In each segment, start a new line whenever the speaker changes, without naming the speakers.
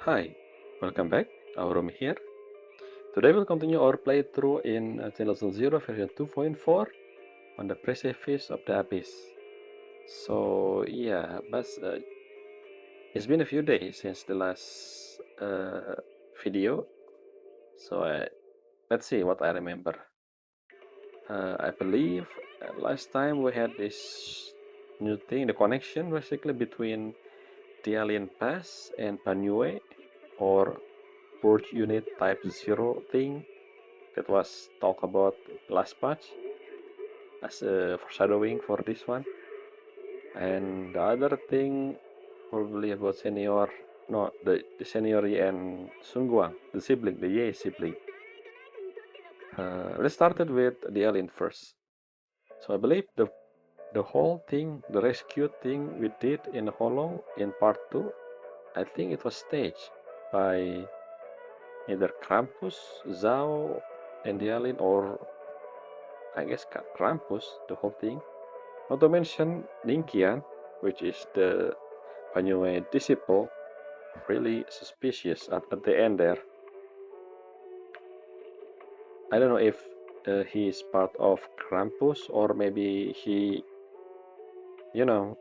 Hi, welcome back. Our room here. Today we'll continue our playthrough in Zenless Zero version 2.4 on the Precipice of the Abyss. So yeah, but it's been a few days since the last video. So let's see what I remember. I believe last time we had this new thing, the connection basically between the Alien Pass and Banyue, or Purge Unit Type 0 thing that was talked about last patch as a foreshadowing for this one. And the other thing probably about senior, no, the senior Yi and Sungguang, the sibling, the Ye sibling. Let's start it with the alien first. So I believe the whole thing, the rescue thing we did in Hollow in part 2, I think it was staged by either Krampus, Zhao, and the alien, or I guess Krampus, the whole thing. Not to mention Ninkian, which is the Banyue disciple, really suspicious at the end there. I don't know if he is part of Krampus or maybe he, you know,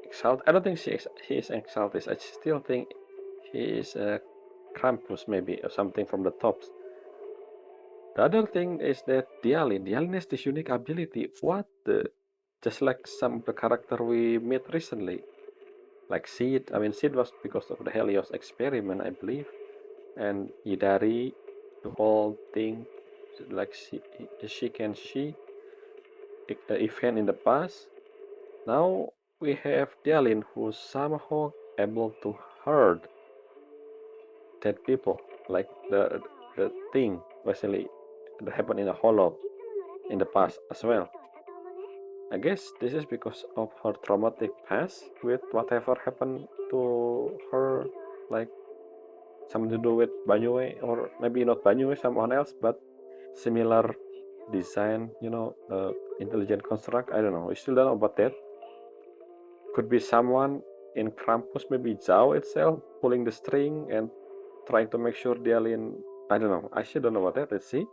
exalted. I don't think he is exalted. I still think he is Krampus maybe or something from the tops. The other thing is that Dialin has this unique ability. What the? Just like some of the character we met recently. Like Sid, I mean Sid was because of the Helios experiment, I believe, and Idari, the whole thing, like she event in the past. Now we have Dialin who's somehow able to hurt dead people, like the thing basically that happened in a hollow in the past as well. I guess this is because of her traumatic past with whatever happened to her, like something to do with Banyue, or maybe not Banyue, someone else, but similar design, intelligent construct. I don't know. We still don't know about that. Could be someone in Krampus, maybe Zhao itself, pulling the string and trying to make sure the alien. I don't know. I still don't know about that. Let's see.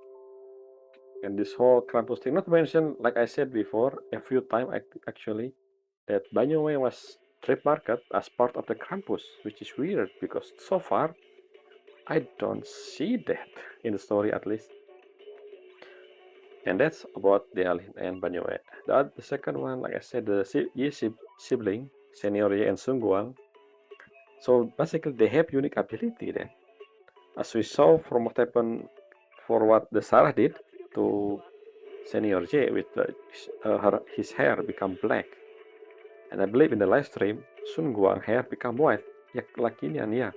And this whole Krampus thing, not to mention, like I said before, a few times actually, that Banyue was trademarked as part of the Krampus, which is weird because so far I don't see that in the story at least. And that's about the alien and Banyue. The second one, like I said, the Yi sibling, Senior Ye and Sungguang. So basically, they have unique ability then. As we saw from what happened for what the Sarah did to Senior Ye with his hair become black. And I believe in the live stream, Sungguang hair become white. Yeah, like Yin yeah.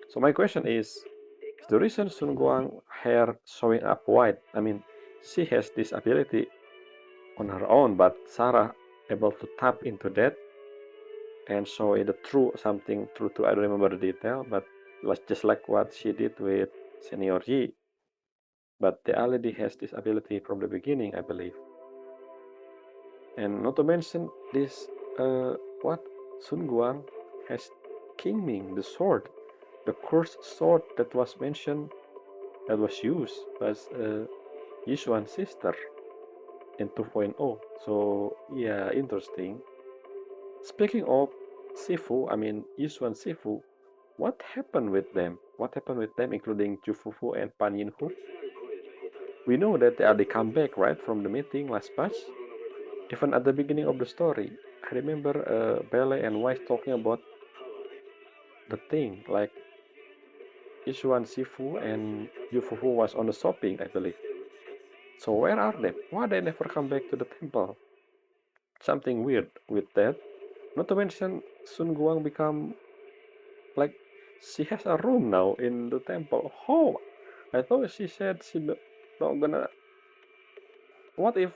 So my question is the reason Sun Guang hair showing up white? I mean, she has this ability on her own, but Sarah able to tap into that and show it the true something true to I don't remember the detail, but just like what she did with Senior Yi. But the already has this ability from the beginning, I believe. And not to mention this, what Sun Guang has King Ming, the sword, the cursed sword that was mentioned, that was used as Yishuan's sister in 2.0. So yeah, interesting. Speaking of Sifu, I mean Yishuan Sifu, what happened with them? What happened with them, including Jufufu and Pan Yinhu? We know that they come back, right, from the meeting last patch. Even at the beginning of the story, I remember Belle and Wise talking about the thing, like Yishuan Sifu and Jufufu was on the shopping, I believe. So where are they? Why they never come back to the temple? Something weird with that. Not to mention, Sun Guang become like she has a room now in the temple. Oh, I thought she said she not gonna. What if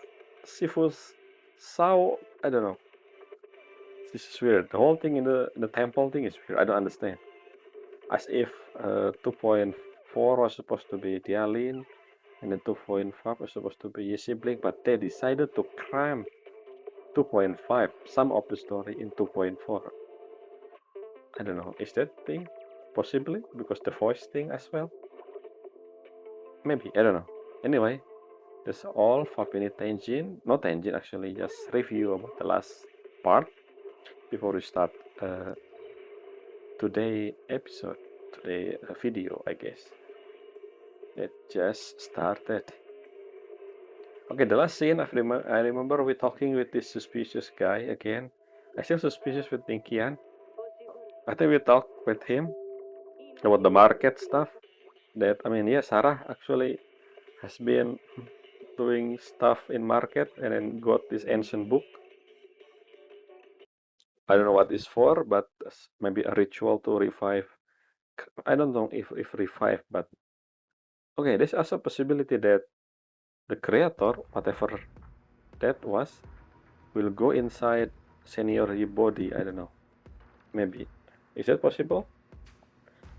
Sifu's saw? I don't know. This is weird. The whole thing in the temple thing is weird. I don't understand. As if 2.4 was supposed to be Dialin, and then 2.5 was supposed to be Ye sibling, but they decided to cram 2.5, some of the story in 2.4. I don't know. Is that thing? possibly, because the voice thing as well. Maybe, I don't know. Anyway, that's all for Penny Tenjin. Not Tenjin, actually, just review about the last part before we start today episode, today video, I guess. It just started. Okay, the last scene, I remember we talking with this suspicious guy again. I still suspicious with Ninkian. I think we talked with him about the market stuff. That, I mean, yeah, Sarah actually has been doing stuff in market and then got this ancient book. I don't know what it's for, but maybe a ritual to revive. I don't know if revive, but okay, there's also a possibility that the creator, whatever that was, will go inside senior body. I don't know. Maybe. Is that possible?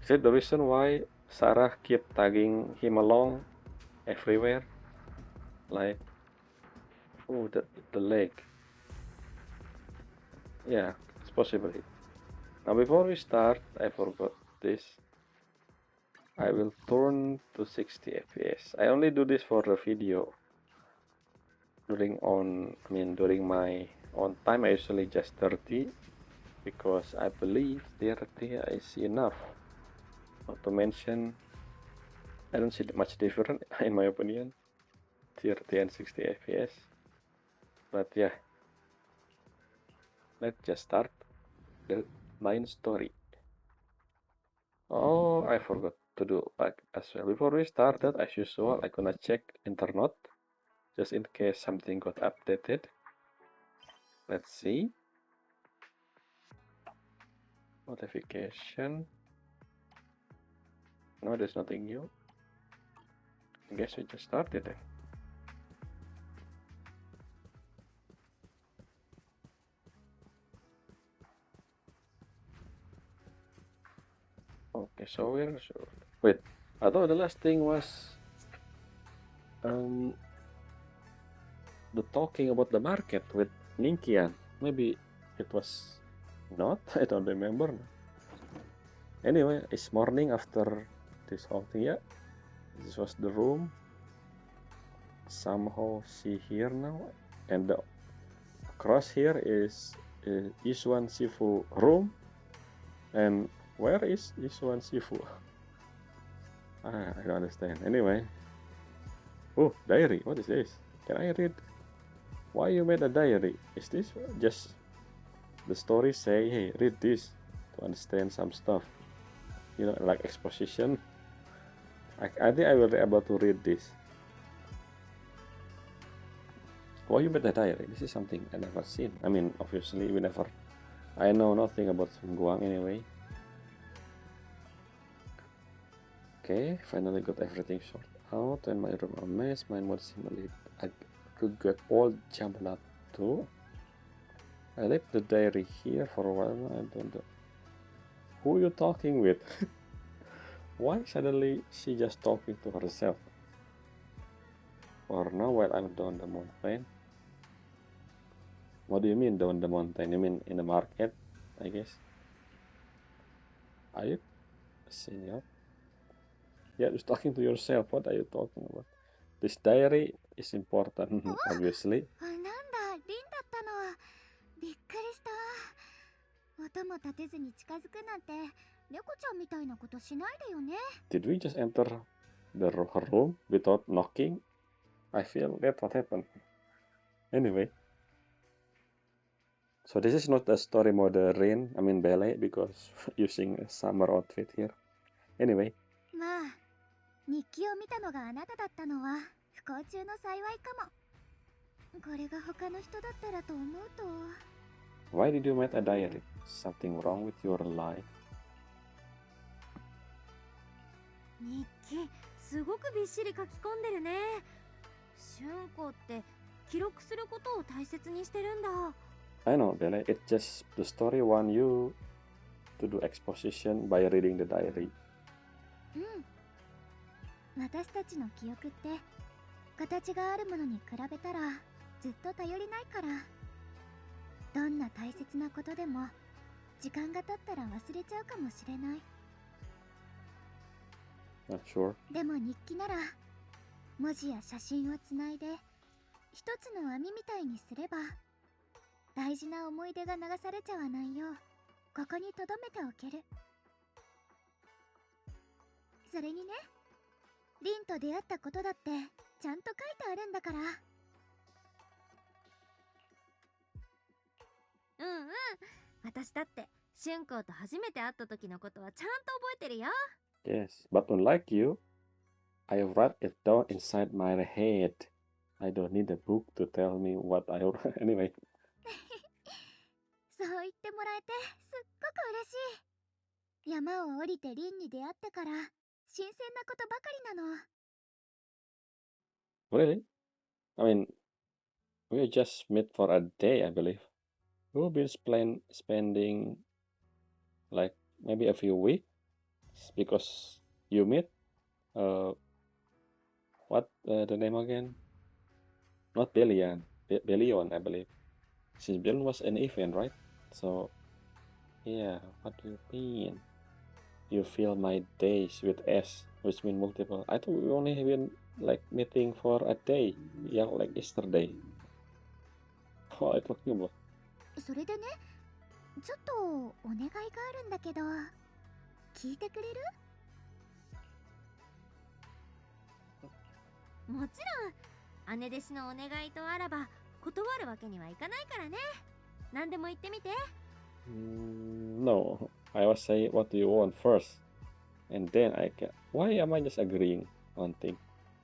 Is that the reason why Sarah keep tagging him along everywhere? Like, oh, the leg. Yeah, it's possible. Now, before we start, I forgot this. I will turn to 60 FPS. I only do this for the video. During my own time, I usually just 30 because I believe 30 is enough. Not to mention, I don't see much different in my opinion, 30 and 60 FPS. But yeah, let's just start the main story. Oh, I forgot to do as well. Before we start that, as usual, I'm gonna check internet just in case something got updated. Let's see. Notification. No, there's nothing new. I guess we just started then. Okay, so we're sure. Wait, I thought the last thing was the talking about the market with Ninkian. Maybe it was not. I don't remember. Anyway, it's morning after this whole thing. Yeah, this was the room. Somehow she here now, and the cross here is xuan Shifu room. And where is xuan Shifu? I don't understand. Anyway, oh, diary. What is this? Can I read? Why you made a diary? Is this just the story say, hey, read this to understand some stuff? You know, like exposition. I think I will be able to read this. Why you made a diary? This is something I never seen. I mean, obviously we never. I know nothing about Sun Guang anyway. Okay, finally got everything sorted out, and my room a mess. Mine was similarly. I could get all jumbled up too. I left the diary here for a while. I don't know. Who are you talking with? Why suddenly she just talking to herself? Or now while I'm down the mountain? What do you mean down the mountain? You mean in the market, I guess? Are you seeing up? Yeah, just talking to yourself. What are you talking about? This diary is important, obviously. Did we just enter her room without knocking? I feel that's what happened. Anyway. So this is not a story mode rain, I mean ballet, because using a summer outfit here. Anyway. Why did you make a diary? Something wrong with your life?
日記すごくびっしり書き込んでるね。春子って記録することを大切にしてるんだ。
I know, Bella. It's just the story want you to do exposition by reading the diary.
私たちの記憶って形があるものに比べたらずっと頼りないから。どんな大切なことでも時間が経ったら忘れちゃうかもしれない。
Not sure.
でも日記なら文字や写真をつないで一つの網みたいにすれば大事な思い出が流されちゃわないようここに留めておける。それにね、リンと出会ったことだってちゃんと書いてあるんだから。うんうん、私だって春光と初めて会った時のことはちゃんと覚えてるよ。
Yes, but unlike you, I write it down inside my head. I don't need a book to tell me what I wrote. Anyway,
そう言ってもらえてすっごく嬉しい。山を降りてリンに出会ってから新鮮なことばかりなの。
really? I mean, we just met for a day, I believe. We've been spending like maybe a few weeks because you meet. What the name again? Not Billion. Billion, I believe. Since Billion was an event, right? So yeah, what do you mean? You fill my days with S, which mean multiple. I thought we only have been like meeting for a day, yeah, like yesterday. What are you talking about?
それでね、ちょっとお願いがあるんだけど聞いてくれる？もちろん姉弟子のお願いとあらば断るわけにはいかないからね。何でも言ってみて。
No, I was saying what do you want first, and then I can. Why am I just agreeing on things?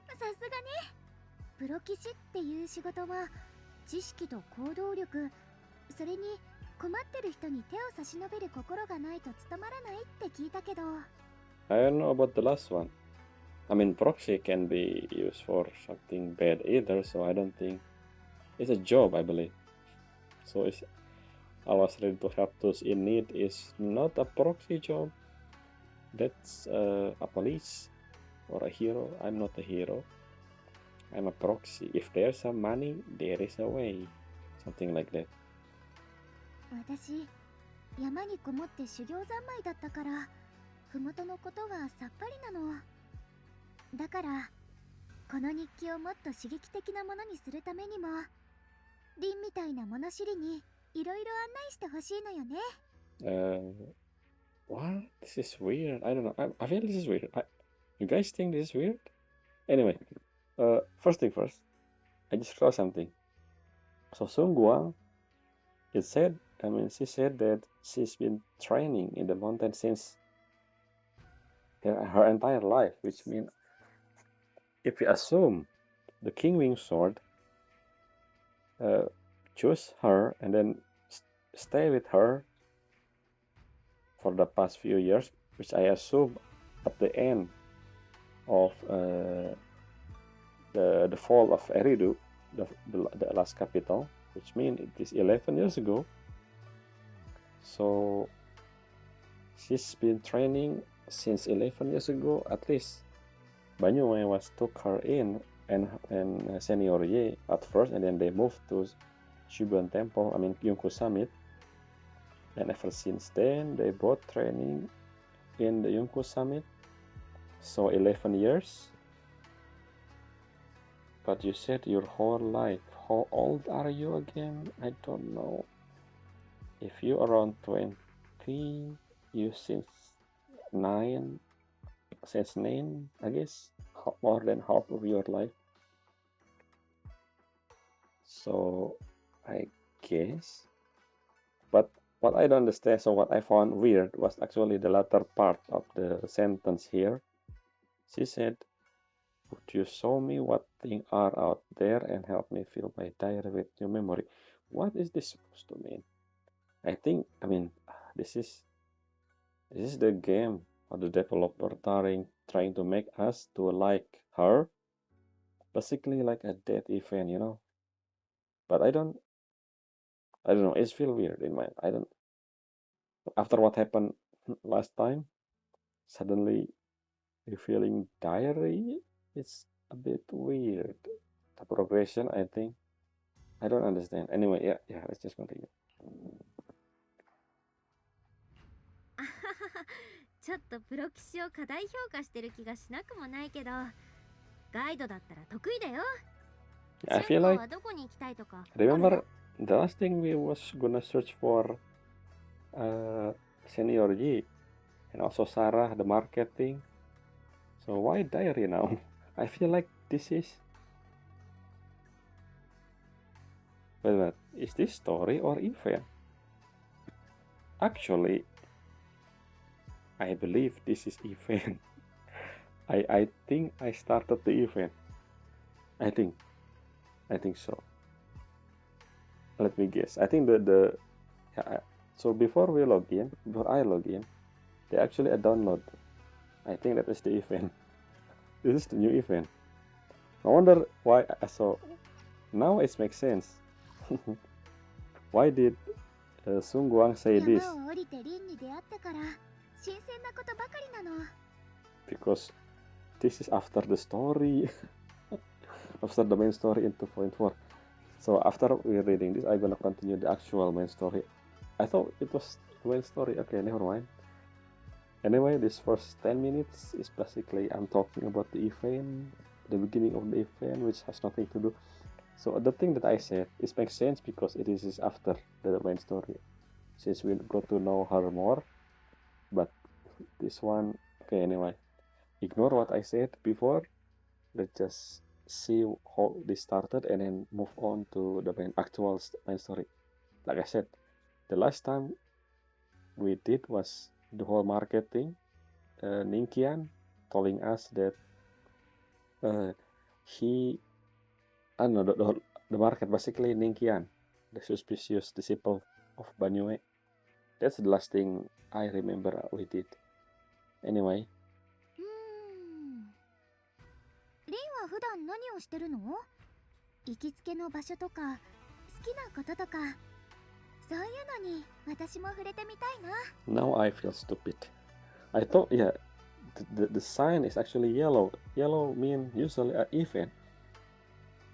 さすがね、プロ棋士っていう仕事は知識と行動力、それに困ってる人に手を差し伸べる心がないと務まらないって聞いたけど。
I don't know about the last one. I mean, proxy can be used for something bad either, so I don't think it's a job, I believe. So it's I was ready to help those in need is not a proxy job. That's a police or a hero. I'm not a hero. I'm a proxy. If there's some money, there is a way. Something like that.
私、山にこもって修行三昧だったから麓のことはさっぱりなの。だからこの日記をもっと刺激的なものにするためにもリンみたいな物知りにいろいろ案内してほしいのよね。
What? This is weird. I don't know. I feel this is weird. You guys think this is weird? Anyway, first thing first, I just saw something. So Sung Guang, she said that she's been training in the mountain since her entire life, which means if we assume the King Wing Sword choose her and then stay with her for the past few years, which I assume at the end of the fall of Eridu, the last capital, which means it is 11 years ago. So she's been training since 11 years ago at least. Banyue was took her in and Senior Ye at first, and then they moved to Suibian Temple, I mean Yunku Summit. And ever since then, they both training in the Yunku Summit. So 11 years. But you said your whole life. How old are you again? I don't know. If you around 20, you since 9, I guess, more than half of your life. So I guess. But what I don't understand, so what I found weird was actually the latter part of the sentence here. She said, "Would you show me what things are out there and help me fill my diary with new memory?" What is this supposed to mean? I mean, this is the game or the developer trying to make us to like her, basically like a dead event, you know. But I don't know. It's feel weird in my. I don't. After what happened last time, suddenly refilling diary. It's a bit weird. The progression, I think. I don't understand. Anyway, yeah. Let's just continue.
ちょっとプロ棋士を過大評価してる気がしなくもないけど、ガイドだったら得意だよ。
I
シュ
feel
ンコ
like
はどこに行きたいとかある？
remember the last thing we was gonna search for Senior Yi and also Sarah the marketing. So why diary now? I feel like this is wait, is this story or event? Actually, I believe this is event. I think I started the event. I think so. Let me guess. I think so before I log in, they actually a download. I think that is the event. This is the new event. I wonder why. So now it makes sense. Why did Sung Guang say this?
山を降りてリンに出会ってから新鮮なことばかりなの。
Because this is after the story, after the main story in 2.4. So after we're reading this, I'm gonna continue the actual main story. I thought it was the main story. Okay, never mind. Anyway, this first 10 minutes is basically I'm talking about the event, the beginning of the event, which has nothing to do. So the thing that I said, it makes sense because it is after the main story, since we got to know her more. But this one, okay, anyway, ignore what I said before. Let's just see how this started and then move on to the actual main story. Like I said, the last time we did was the whole marketing. Ninkian telling us that I don't know, the market basically Ninkian, the suspicious disciple of Banyue. That's the last thing I remember we did. Anyway.
リンは普段何をしてるの？行きつけの場所とか好きなこととか、そういうのに私も触れてみたいな。
Now I feel stupid. I thought, yeah, the sign is actually yellow. Yellow means usually an event.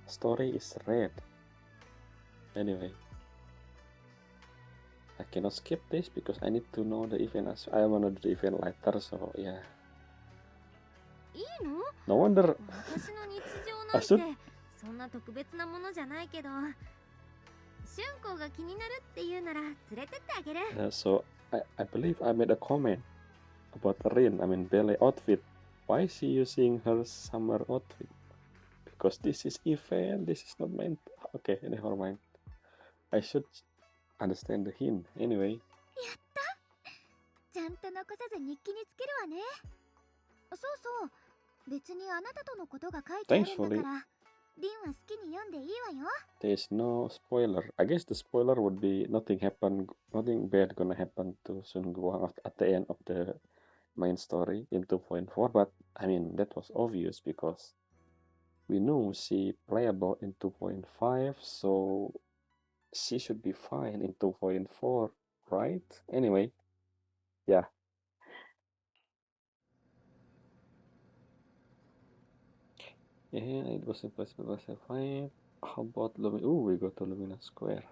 Story is red. Anyway, I cannot skip this because I need to know the event. I wanna do the event later, so yeah.
いいの？
No wonder
私の日常
I
なん
should.
てそんな特別なものじゃないけど、シュンコが気になるって言うなら連れてってあげる。
So I believe I made a comment about Rin. I mean ballet outfit. Why is she using her summer outfit? Because this is event. This is not meant. Okay, never mind. I should understand the hint. Anyway.
やった！ちゃんと残さず日記につけるわね。そうそう。別にあなたとのことが書いてあるんだから、リンは好きに読んでいいわよ。
There's no spoiler. I guess the spoiler would be nothing bad gonna happen to Sun Guang at the end of the main story in 2.4, but I mean that was obvious because we knew she playable in 2.5, so she should be fine in 2.4, right? Anyway, yeah. Yeah, it was impossible to find. How about Lumina? Ooh, we go to Lumina Square.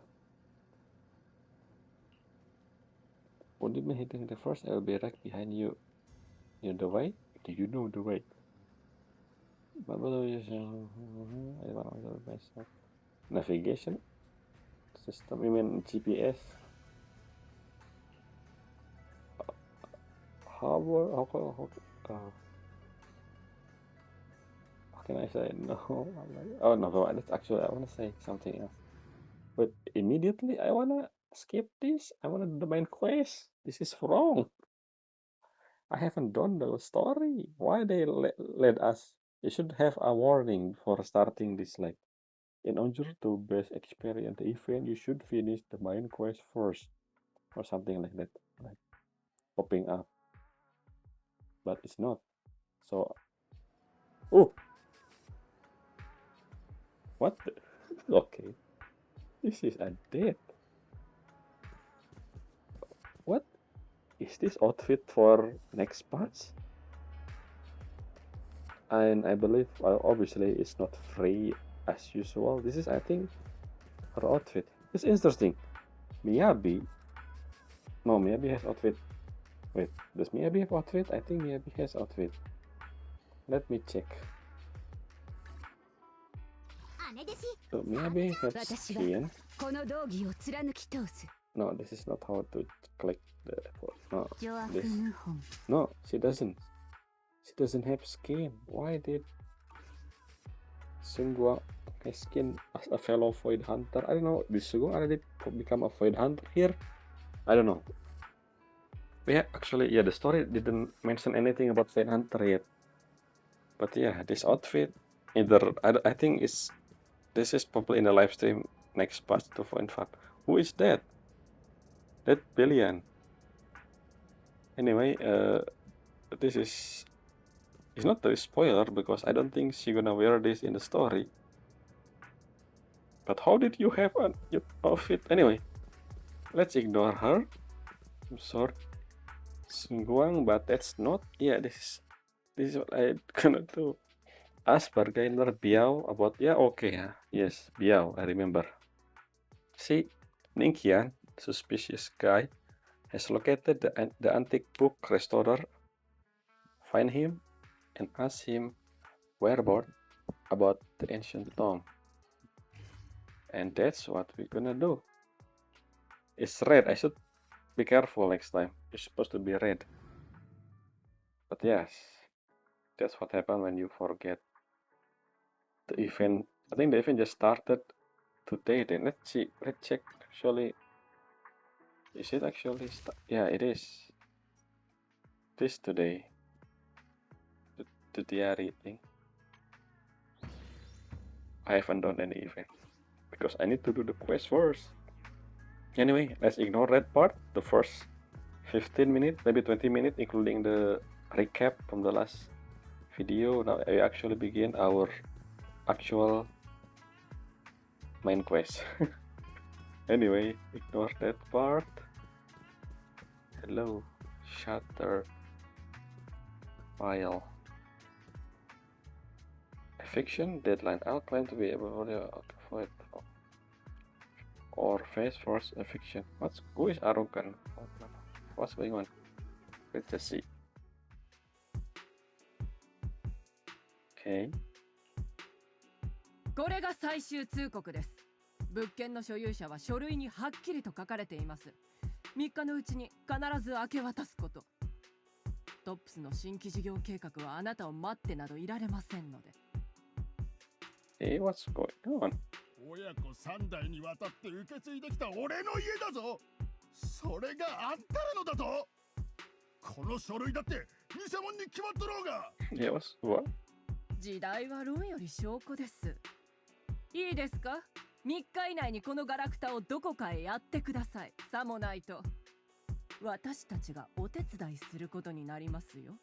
Would you be hitting the first? I will be right behind you. You know the way? Do you know the way? Navigation system, I mean GPS. How can I say no? Oh no, that's actually I wanna say something else. But immediately I wanna skip this. I wanna do the main quest. This is wrong. I haven't done the story. Why they let us? You should have a warning for starting this. Like, in order to best experience the event, you should finish the main quest first, or something like that, like popping up. But it's not. So, oh, what? Okay, this is a date. What is this outfit for next parts? And I believe obviously it's not free as usual. This is, I think, her outfit. It's interesting. Miyabi has outfit Wait, does Miyabi have outfit? I think Miyabi has outfit. Let me check. So Miyabi has skin. No, this is not how to click the effort. No, this. No, she doesn't. She doesn't have skin. Why did Sungwa has skin as a fellow Void Hunter? I don't know. Did Sungwa already become a Void Hunter here? I don't know. Yeah, actually, yeah, the story didn't mention anything about Void Hunter yet. But yeah, this outfit, either I think this is probably in the live stream next patch 2.5. Who is that? That Billion. Anyway, this is it's not a spoiler because I don't think she's gonna wear this in the story. But how did you have an outfit? Anyway, let's ignore her. I'm sorry, Sungguang, but that's not. Yeah, this is what I gonna do. Ask bargainer Biao about okay, yes, Biao, I remember. See, Ningqian, suspicious guy, has located the antique book restorer. Find him and ask him whereabouts about the ancient tome. And that's what we're gonna do. It's red. I should be careful next time. It's supposed to be red. But yes, that's what happened when you forget the event. I think the event just started today. Then let's see. Let's check. Actually, is it actually? Yeah, it is. This today. The diary thing. I haven't done any event because I need to do the quest first. Anyway, let's ignore that part. The first 15 minutes, maybe 20 minutes, including the recap from the last video. Now we actually begin our actual main quest. Anyway, ignore that part. Hello, shutter file. Eviction deadline. I'll claim to be able to avoid or face force eviction. Who is arrogant? What's going on? Let's just see. Okay.
これが最終通告です。物件の所有者は書類にはっきりと書かれています。3日のうちに必ず明け渡すこと。トップスの新規事業計画はあなたを待ってなどいられませんので。
Hey, what's going on?
親子3代にわたって受け継いできた俺の家だぞ。それがあんたらのだと。この書類だって偽物に決まっとろうが。
Yeah, what?
時代は論より証拠です。いいですか？ 3日以内にこのガラクタをどこかへやってください。さもないと私たちがお手伝いすることになりますよ。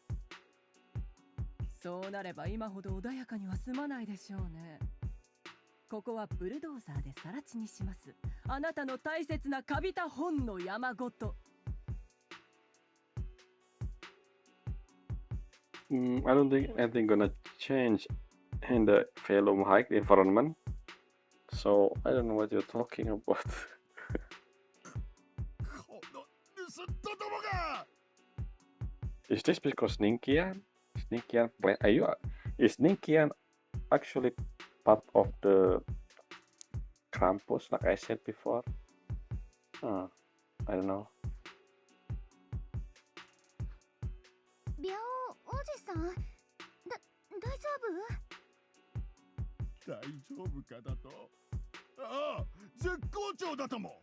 そうなれば今ほど穏やかには済まないでしょうね。ここはブルドーザーで更地にします。あなたの大切なカビた本の山ごと。
I don't think anything gonna change in the Velum hike environment. So I don't know what you're talking about.
この盗っ人どもが。
Is this because Ninkian? Is Ninkian actually part of the Krampus, like I said before? I don't know.
ビャオおじさん、大丈夫？
大丈夫かだと。ああ、絶好調だとも。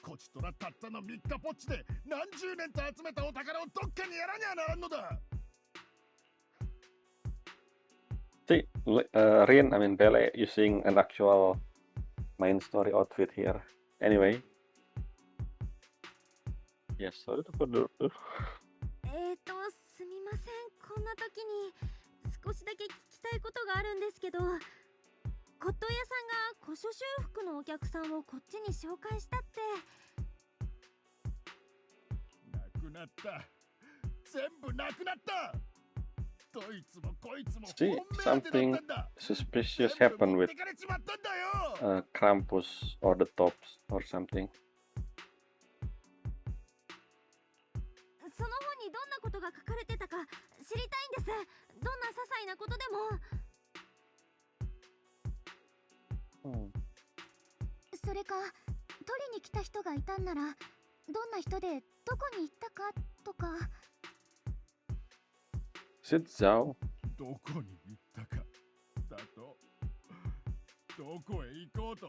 こちとらたったの3日ぽっちで何十年と集めたお宝をどっかにやらにゃならんのだ。
See, Rin, I mean Belle using an actual main story outfit here. Anyway. Yes, sorry to put the...
すみません。こんな時に少しだけ聞きたいことがあるんですけど、骨董屋さんが古書修復のお客さんをこっちに紹介したって。
なくなった。全部なくなった。
See, something suspicious happened with Krampus or the tops or something.
その本ににどんなことが書かれてたか知りたいんです。どんな些細なことでも。それか取りに来た人がいたんなら、どんな人でどこに行ったかとか。
Is it Zhao?
どこに行ったかだと、どこへ行こうと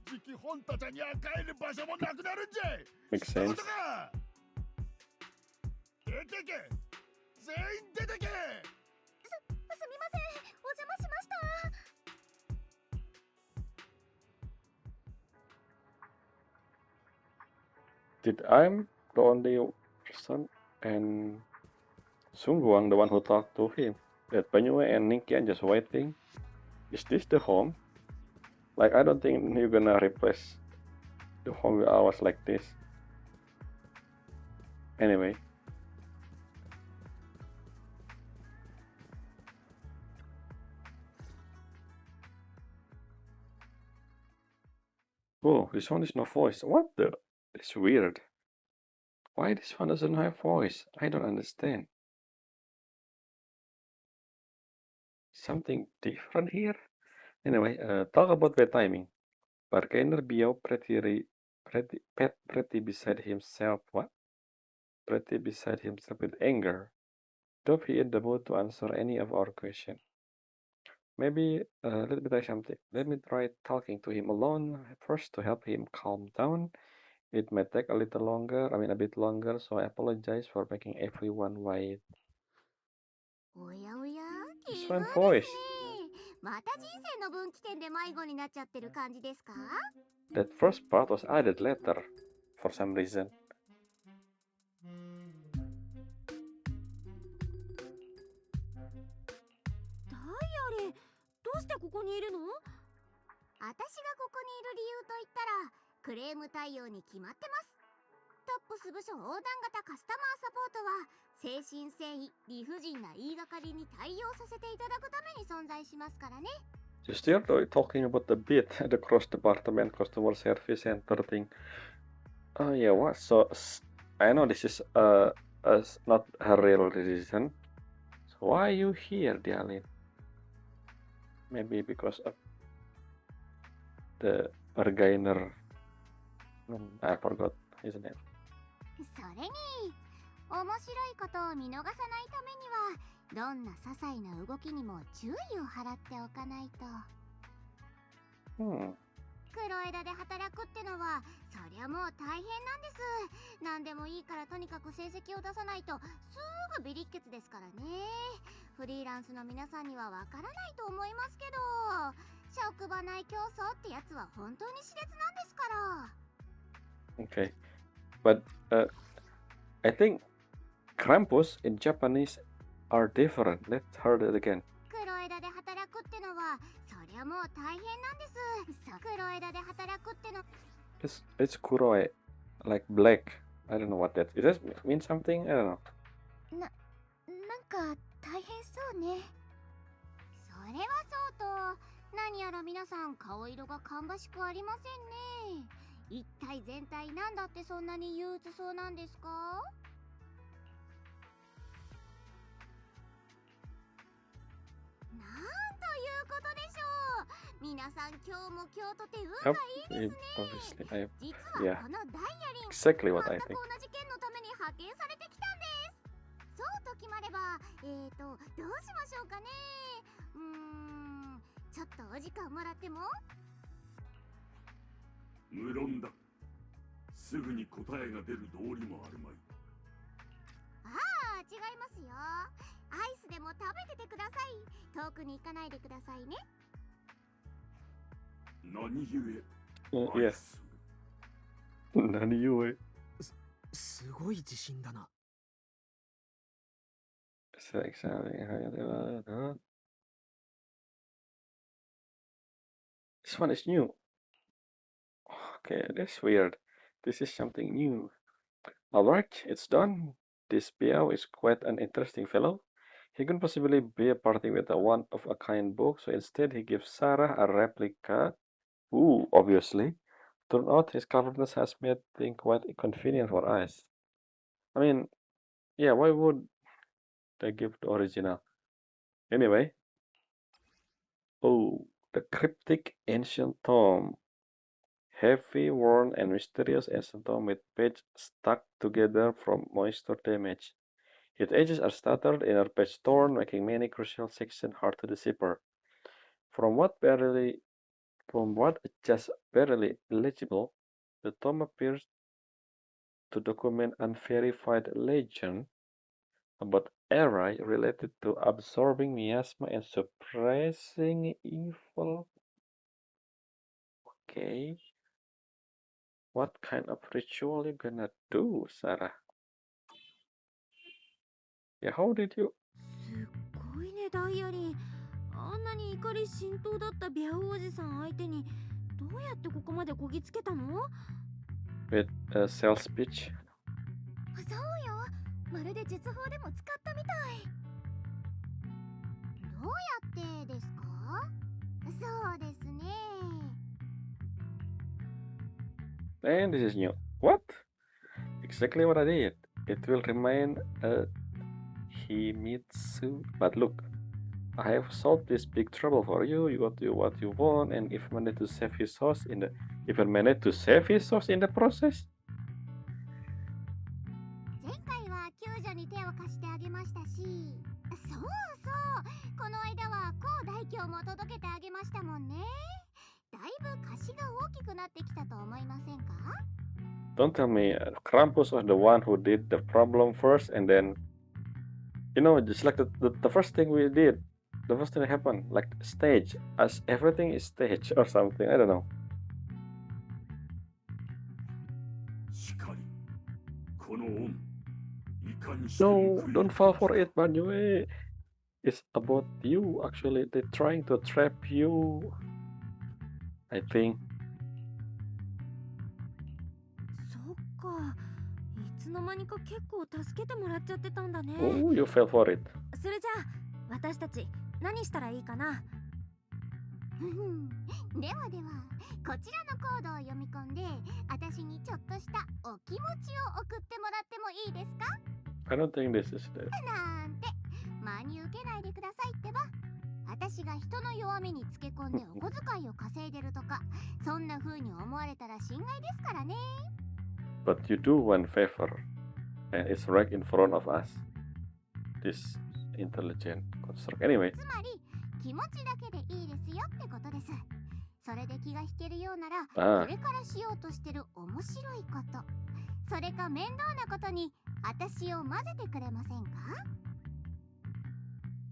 次期本たちには帰る場所もなくなるんじゃい。
Makes
知ったこ
sense.
とか。出てけ、全員出てけ。
すみません、お邪魔しました。
Did I'm the only person and Sungguang the one who talked to him? That Banyue and Ninkian just waiting? Is this the home? Like, I don't think you're gonna replace the home with ours like this. Anyway. Oh, this one is no voice. What the? It's weird. Why this one doesn't have voice? I don't understand. Something different here? Anyway, talk about bad timing. Bargainer Bio pretty beside himself. What? Pretty beside himself with anger. Don't he in the mood to answer any of our questions? Maybe let me try something. Let me try talking to him alone first to help him calm down. It may take a bit longer, so I apologize for making everyone wait.
おやおや、
This
奇遇
one
です
voice.
ね。また人生の分岐点で迷子になっちゃってる感じですか？
That first part was added later, for some reason.
ダイアリー、どうしてここにいるの？私がここにいる理由といったら、クレーム対応に決まってます。トップス部署横断型カスタマーサポートは、誠心誠意、理不尽な言いがかりに対応させていただくために存在しますからね。
You still talking about the bit, the cross department customer service center thing. Oh yeah, what? So I know this is not her real reason. So why are you here, Dialin? Maybe because of the bargainer. I forgot his name.
それに、面白いことを見逃さないためには、どんな些細な動きにも注意を払っておかないと。黒枝で働くってのは、そりゃもう大変なんです。何でもいいからとにかく成績を出さないとすぐビリッケツですからね。フリーランスの皆さんにはわからないと思いますけど、職場内競争ってやつは本当に熾烈なんですから。
Okay, but I think Krampus in Japanese are different. Let's hear it again.
黒枝で働くってのは、そりゃもう大変なんです。黒枝で働くっての。
It's Kuroe, like black. I don't know what that is. Does that mean something? I don't know.
なんか大変そうね。それはそうと、何やら皆さん顔色が芳しくありませんね。一体全体なんだってそんなに憂鬱そうなんですか？なんということでしょう。皆さん今日も今日とて運がいいですね。実はこのダイヤリン、
exactly what I
全く
think.
同じ件のために派遣されてきたんです。そうと決まれば、どうしましょうかね。ちょっとお時間もらっても？
無論だ。すぐに答えが出る道理もあるまい。
ああ、違いますよ。アイスでも食べててください。遠くに行かないでくださいね。
何故
Yes. 何故
すごい自信だな。
This one is new. Okay, that's weird. This is something new. Alright, it's done. This Biao is quite an interesting fellow. He couldn't possibly be a party with a one-of-a-kind book, so instead he gives Sarah a replica. Ooh, obviously. Turns out his cleverness has made things quite convenient for us. I mean, Yeah, why would they give the original? Anyway, oh, the cryptic ancient tome. Heavy, worn, and mysterious ancient tome with pages stuck together from moisture damage. Its edges are stuttered, inner page torn, making many crucial sections hard to decipher. From what is just barely legible, the tome appears to document unverified legend about Eri related to absorbing miasma and suppressing evil. Okay. What kind of ritual you gonna do, Sarah? Yeah, how did you?
すっごいね、ダイアリン。あんなに怒り心頭だったビャウおじさん相手にどうやってここまでこぎつけたの？
With a sales speech?
そうよ、まるで術法でも使ったみたい。どうやってですか？そうですね。
And this is new. What? Exactly what I did. It will remain a Himitsu. But look, I have solved this big trouble for you. You got what you want, and even managed to save his horse in the process.
前回は救助に手を貸してあげましたし、そうそう、この間は高大凶も届けてあげましたもんね。だいぶ貸しが大きくなってきたと思いませんか？
Don't tell me Krampus was the one who did the problem first, and then, just like the first thing we did, the first thing that happened, like stage, as everything is staged or something. I don't know.
しかりこの恩いかにしても
No,
悔い
don't fall for it, Banyue. It's about you. Actually, they're trying to trap you. I think.
そっか、いつの間にか結構助けてもらっちゃってたんだね。
Oh, you fell for it.
それじゃあ私たち何したらいいかな？ではでは、こちらのコードを読み込んで、私にちょっとしたお気持ちを送ってもらってもいいですか？
I don't think this is the.
なんて真に受けないでくださいってば。私が人の弱みにつけ込んでお小遣いを稼いでるとか、そんな風に思われたら心外ですからね。
But you do one favor, and it's right in front of us. This intelligent construct. Anyway,
つまり気持ちだけでいいですよってことです。それで気が引けるようなら、これからしようとしてる面白いこと、それか面倒なことに私を混ぜてくれませんか？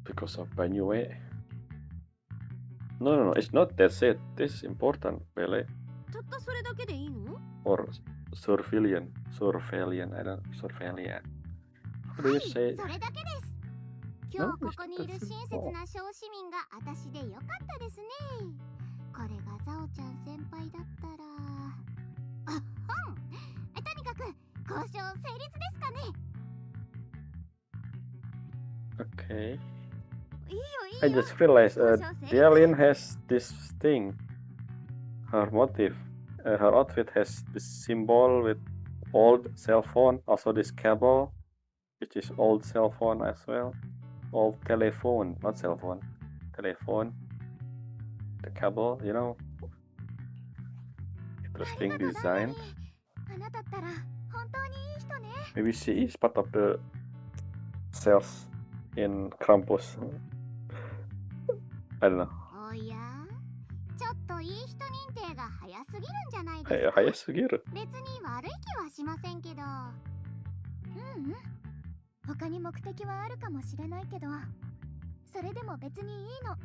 because of Banyue. No, it's not. That's it. This is important, Pele.
たったそれだけでいいの？
Or surveillance. I don't. Surveillance. How do you say?
それだけです。今日ここにいる親切な小市民が私でよかったですね。これがザオちゃん先輩だったら、あっほん。とにかく交渉成立ですかね。
Okay.
いいよいいよ。
I just realized Dialin has this thing. Her motif. Her outfit has this symbol with old cell phone. Also this cable, which is old cell phone as well. Old telephone, not cell phone. Telephone. The cable, Interesting design.
あなたったら本当にいい人ね。
Maybe she is part of the sales in Krampus. I don't know.
おや、ちょっといい人認定が早すぎるんじゃないですか？
早すぎる。
別に悪い気はしませんけど。他に目的はあるかもしれないけど、それでも別にいいの。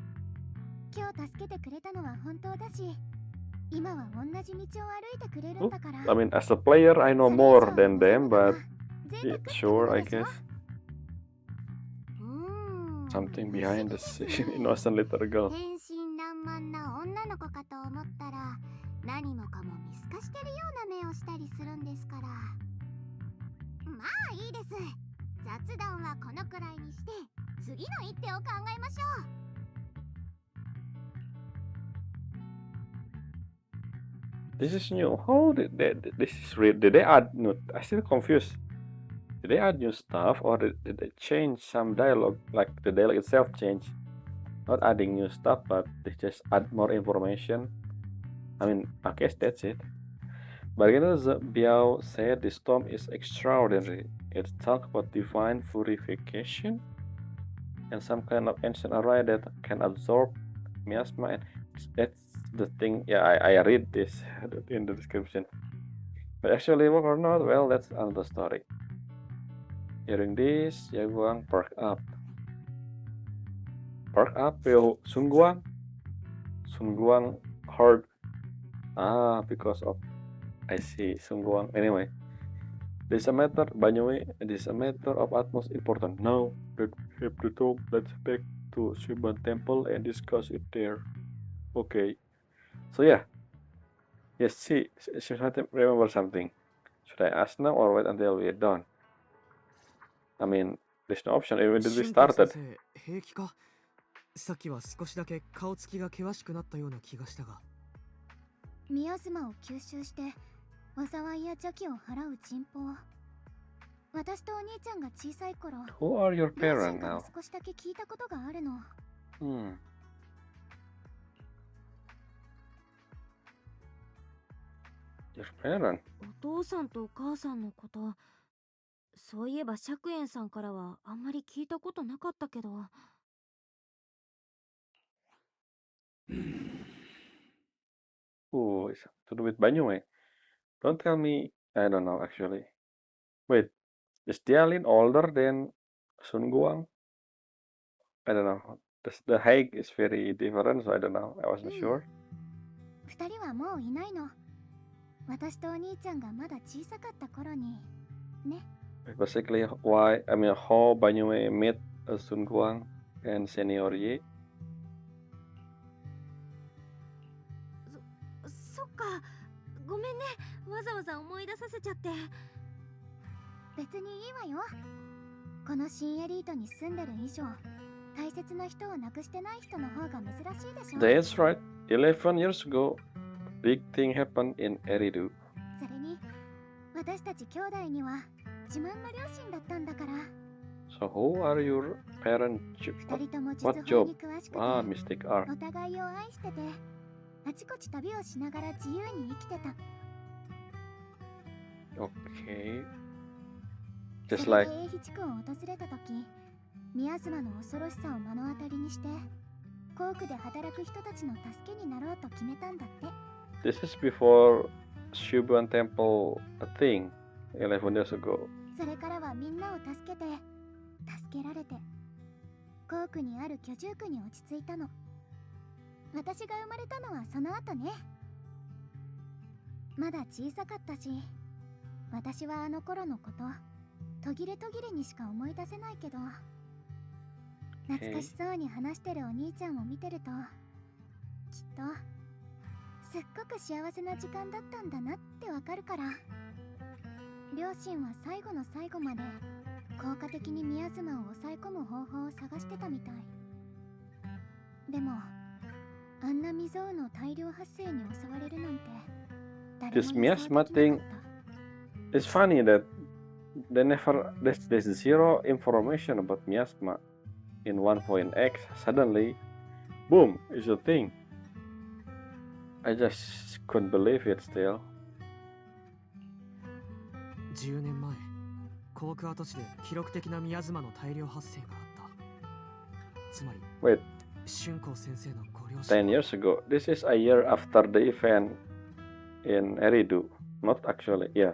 今日助けてくれたのは本当だし、今は同じ道を歩いてくれるんだから。
I mean, as a player, I know more than them, but yeah, sure, I guess. Something behind the scene, innocent little girl.
天真爛漫な女の子かと思ったら、何もかも見透かしてるような目をしたりするんですから。まあいいです。雑談はこのくらいにして、次の一手を考えましょう。
This is new. How did they? This is real. Did they add? No, I'm still confused. Did they add new stuff or did they change some dialogue? Like the dialogue itself changed. Not adding new stuff, but they just add more information. I mean, I guess that's it. But Biao said the storm is extraordinary. It talks about divine purification and some kind of ancient array that can absorb miasma. And that's the thing. Yeah, I read this in the description. But actually, work or not, well, that's another story. Hearing this, Yaguang perked up. Perked up, yo, Sun Guang. Sun Guang heard. Because of, I see, Sun Guang. Anyway, this is a matter, Banyue, this is a matter of utmost importance. Now that we have to talk, let's back to Suibian Temple and discuss it there. Okay. So yeah. Yes, she might remember something. Should I ask now or wait until we're done? I mean, there's no option even if we
春子先
started.
生平気か？さっきは少しだけ顔つきが険しくなったような気がしたが。
ミアスマを吸収して災いや邪気を払う神宝。私とお兄ちゃんが小さい頃、
Who are your
両
parents
親から
now?
少しだけ聞いたことがあるの。
Your parents?
お父さんとお母さんのこと、そういえば釈円さんからはあんまり聞いたことなかったけど。
Oh, it's to do with Banyue. Don't tell me. I don't know actually. Wait, is Dialin older than Sun Guang? I don't know. The height is very different, so I don't know. I wasn't sure.
二人はもういないの。私とお兄ちゃんがまだ小さかった頃にね。
Basically, how Banyue met Sun Guang and Senior Yi.
そっか、ごめんね、わざわざ思い出させちゃって。
別にいいわよ。この新エリートに住んでる以上、大切な人を亡くしてない人の方が珍しいでしょ。
That's right. 11 years ago, big thing happened in Eridu.
それに、私たち兄弟には自慢の両親だったんだから。
So who are your parents?
二人とも術
What
法
job?
に詳しくて、
Mystic art.
お互いを愛してて、あちこち旅をしながら自由に生きてた。
Okay.
そ
Just
れ
like
で英吉君を訪れた時、ミアスマの恐ろしさを目の当たりにして、校区で働く人たちの助けになろうと決めたんだって。
this is before Suibian Temple a thing 11 years ago.
それからはみんなを助けて、助けられて、校区にある居住区に落ち着いたの。私が生まれたのはその後ね。まだ小さかったし、私はあの頃のこと、途切れ途切れにしか思い出せないけど、懐かしそうに話してるお兄ちゃんを見てると、きっとすっごく幸せな時間だったんだなってわかるから。両親は最後の最後まで効果的にミアズマを抑え込む方法を探してたみたい。でもあんな未曾有の大量発生に襲われるなんて誰も
This
予想
miasma
できな
thing,
かった。
it's funny that there's zero information about miasma in 1.x. Suddenly, boom, it's a thing. I just couldn't believe it still.
10年前、航空跡地で記録的なミヤズマの大量発生があった。つまり、
Wait,
春光先生のご両親。
10 years ago. This is a year after the event in Eridu. Not actually, yeah.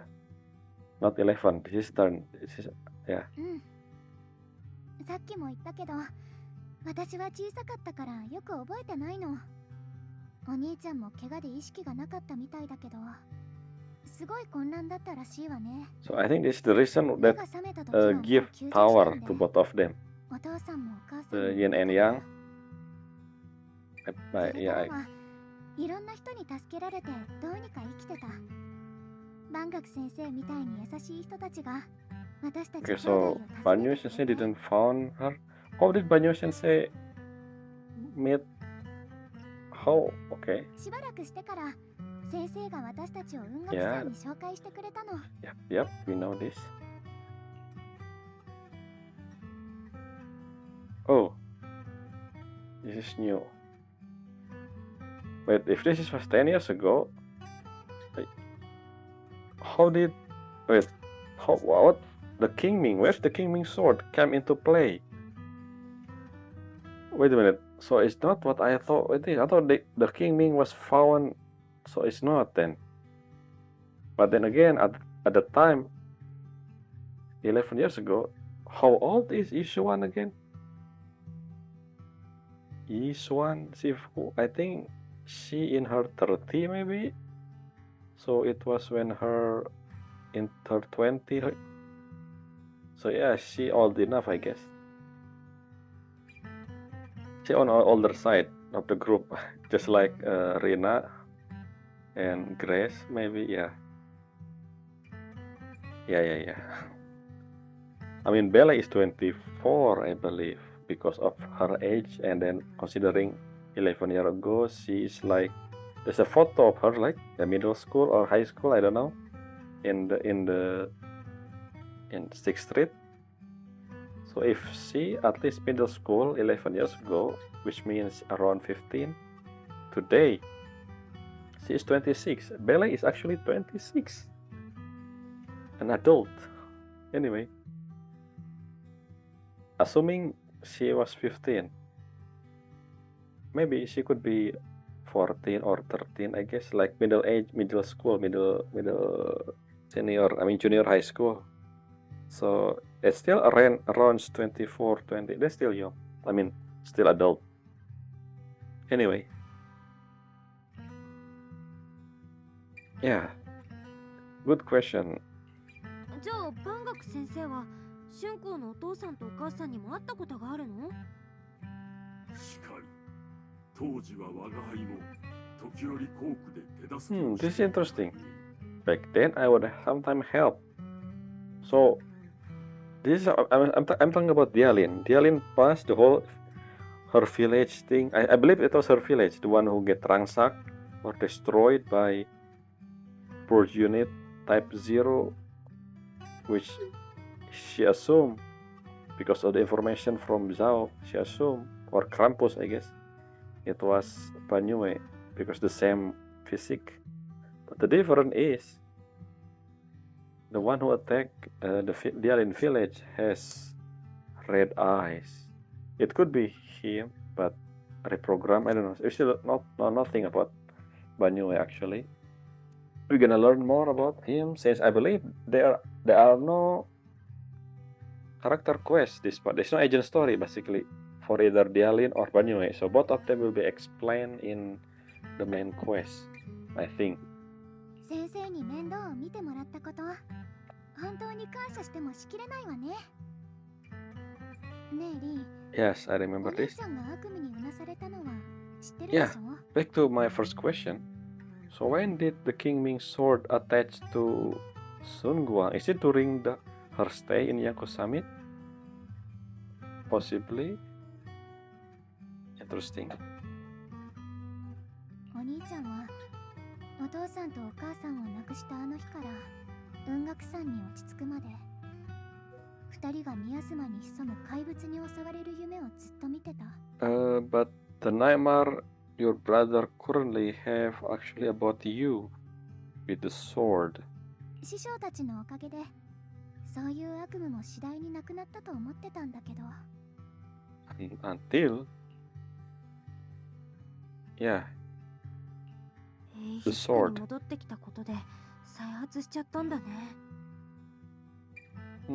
Not 11. This is turn. This is, yeah.
うん。さっきも言ったけど、私は小さかったからよく覚えてないの。お兄ちゃんも怪我で意識がなかったみたいだけど、すごい混乱だったらしいわね。
So I think this is the reason
目
that
が覚めた時の
give
救助
power
したん
to
で、
both of them.
お父さんもお母さんも
Yin and Yang.
それ
Yeah,
からはいろんな人に助けられてどうにか生きてた。万学先生みたいに優しい人たちが私たち
okay,
兄弟を
so
助
Banyue
けて
Sensei
くれて、
didn't found her. How did Banyue Sensei meet? How? Okay.
しばらくしてから先生が私たちを雲岳さんに紹介してくれたの。
Yep, we know this. Oh, this is new. Wait, if this was 10 years ago, how did... Wait, what? The King Ming, where's the King Ming sword came into play? Wait a minute, so it's not what I thought it is. I thought the King Ming was found, so it's not then. But then again, at the time, 11 years ago, how old is Xuan again? Xuan Shifu, I think she in her 30 maybe. So it was when her in her 20. So yeah, she old enough, I guess. She on our older side of the group, just like Rina and Grace, maybe. Yeah. I mean, Bella is 24, I believe, because of her age, and then considering 11 years ago, she is like, there's a photo of her like the middle school or high school, I don't know, in 6th Street. So if she at least middle school 11 years ago, which means around 15, today she is 26. Bella is actually 26, an adult. Anyway, assuming she was 15, maybe she could be 14 or 13, I guess, like middle age, middle school, middle senior, I mean junior high school. So it's still around 24, 20. They're still young. I mean, still adult. Anyway. Yeah. Good question.
じゃあ万学先生は春光のお父さんとお母さんにも会ったことがあるの？
しかり、当時は我が輩も時折校区で手助け
This is interesting. Back then, I would sometimes help. So, this is I'm talking about Dialin. Dialin passed the whole her village thing. I believe it was her village, the one who get ransacked or destroyed by Purge Unit Type 0, which she assumed, because of the information from Zhao, she assumed, or Krampus, I guess, it was Banyue, because the same physique. But the difference is, the one who attacked the Dialin village has red eyes. It could be him, but reprogram. I don't know. We still know nothing about Banyue actually. We're gonna learn more about him since I believe there are no character quests this part. There's no agent story basically for either Dialin or Banyue. So both of them will be explained in the main quest, I think.
先生に面倒を見てもらったこと、本当に感謝してもしきれないわね。ねえリー。
Yes, I remember
お姉
this.
ちゃんが悪夢にうなされたのは知ってるでし
Yeah,
ょ？
back to my first question. So when did the King Ming sword attach to Sun Guang? Is it during her stay in Yako Summit? Possibly. Interesting.
お兄ちゃんはお父さんとお母さんを亡くしたあの日から雲岳山に落ち着くまで二人が宮島に潜む怪物に襲われる夢をずっと見てた。
But the nightmare your brother currently have actually about you with the sword.
師匠たちのおかげでそういう悪夢も次第になくなったと思ってたんだけど。
Until, yeah,
実
The
家
sword.
に戻ってきたことで再発しちゃったんだね。
な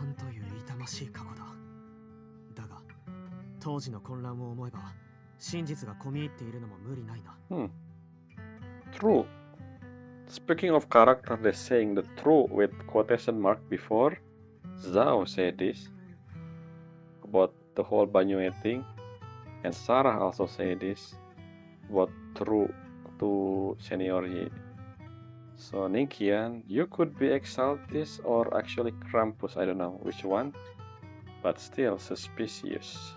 んという痛ましい過去だ。だが当時の混乱を思えば真実が込み入っているのも無理ないな。
True. Speaking of character, they're saying the true with quotation mark before. Zhao said this about the whole Banyue thing, and Sarah also said this about true to seniority. So Ninkian, you could be Exaltis or actually Krampus, I don't know which one, but still suspicious.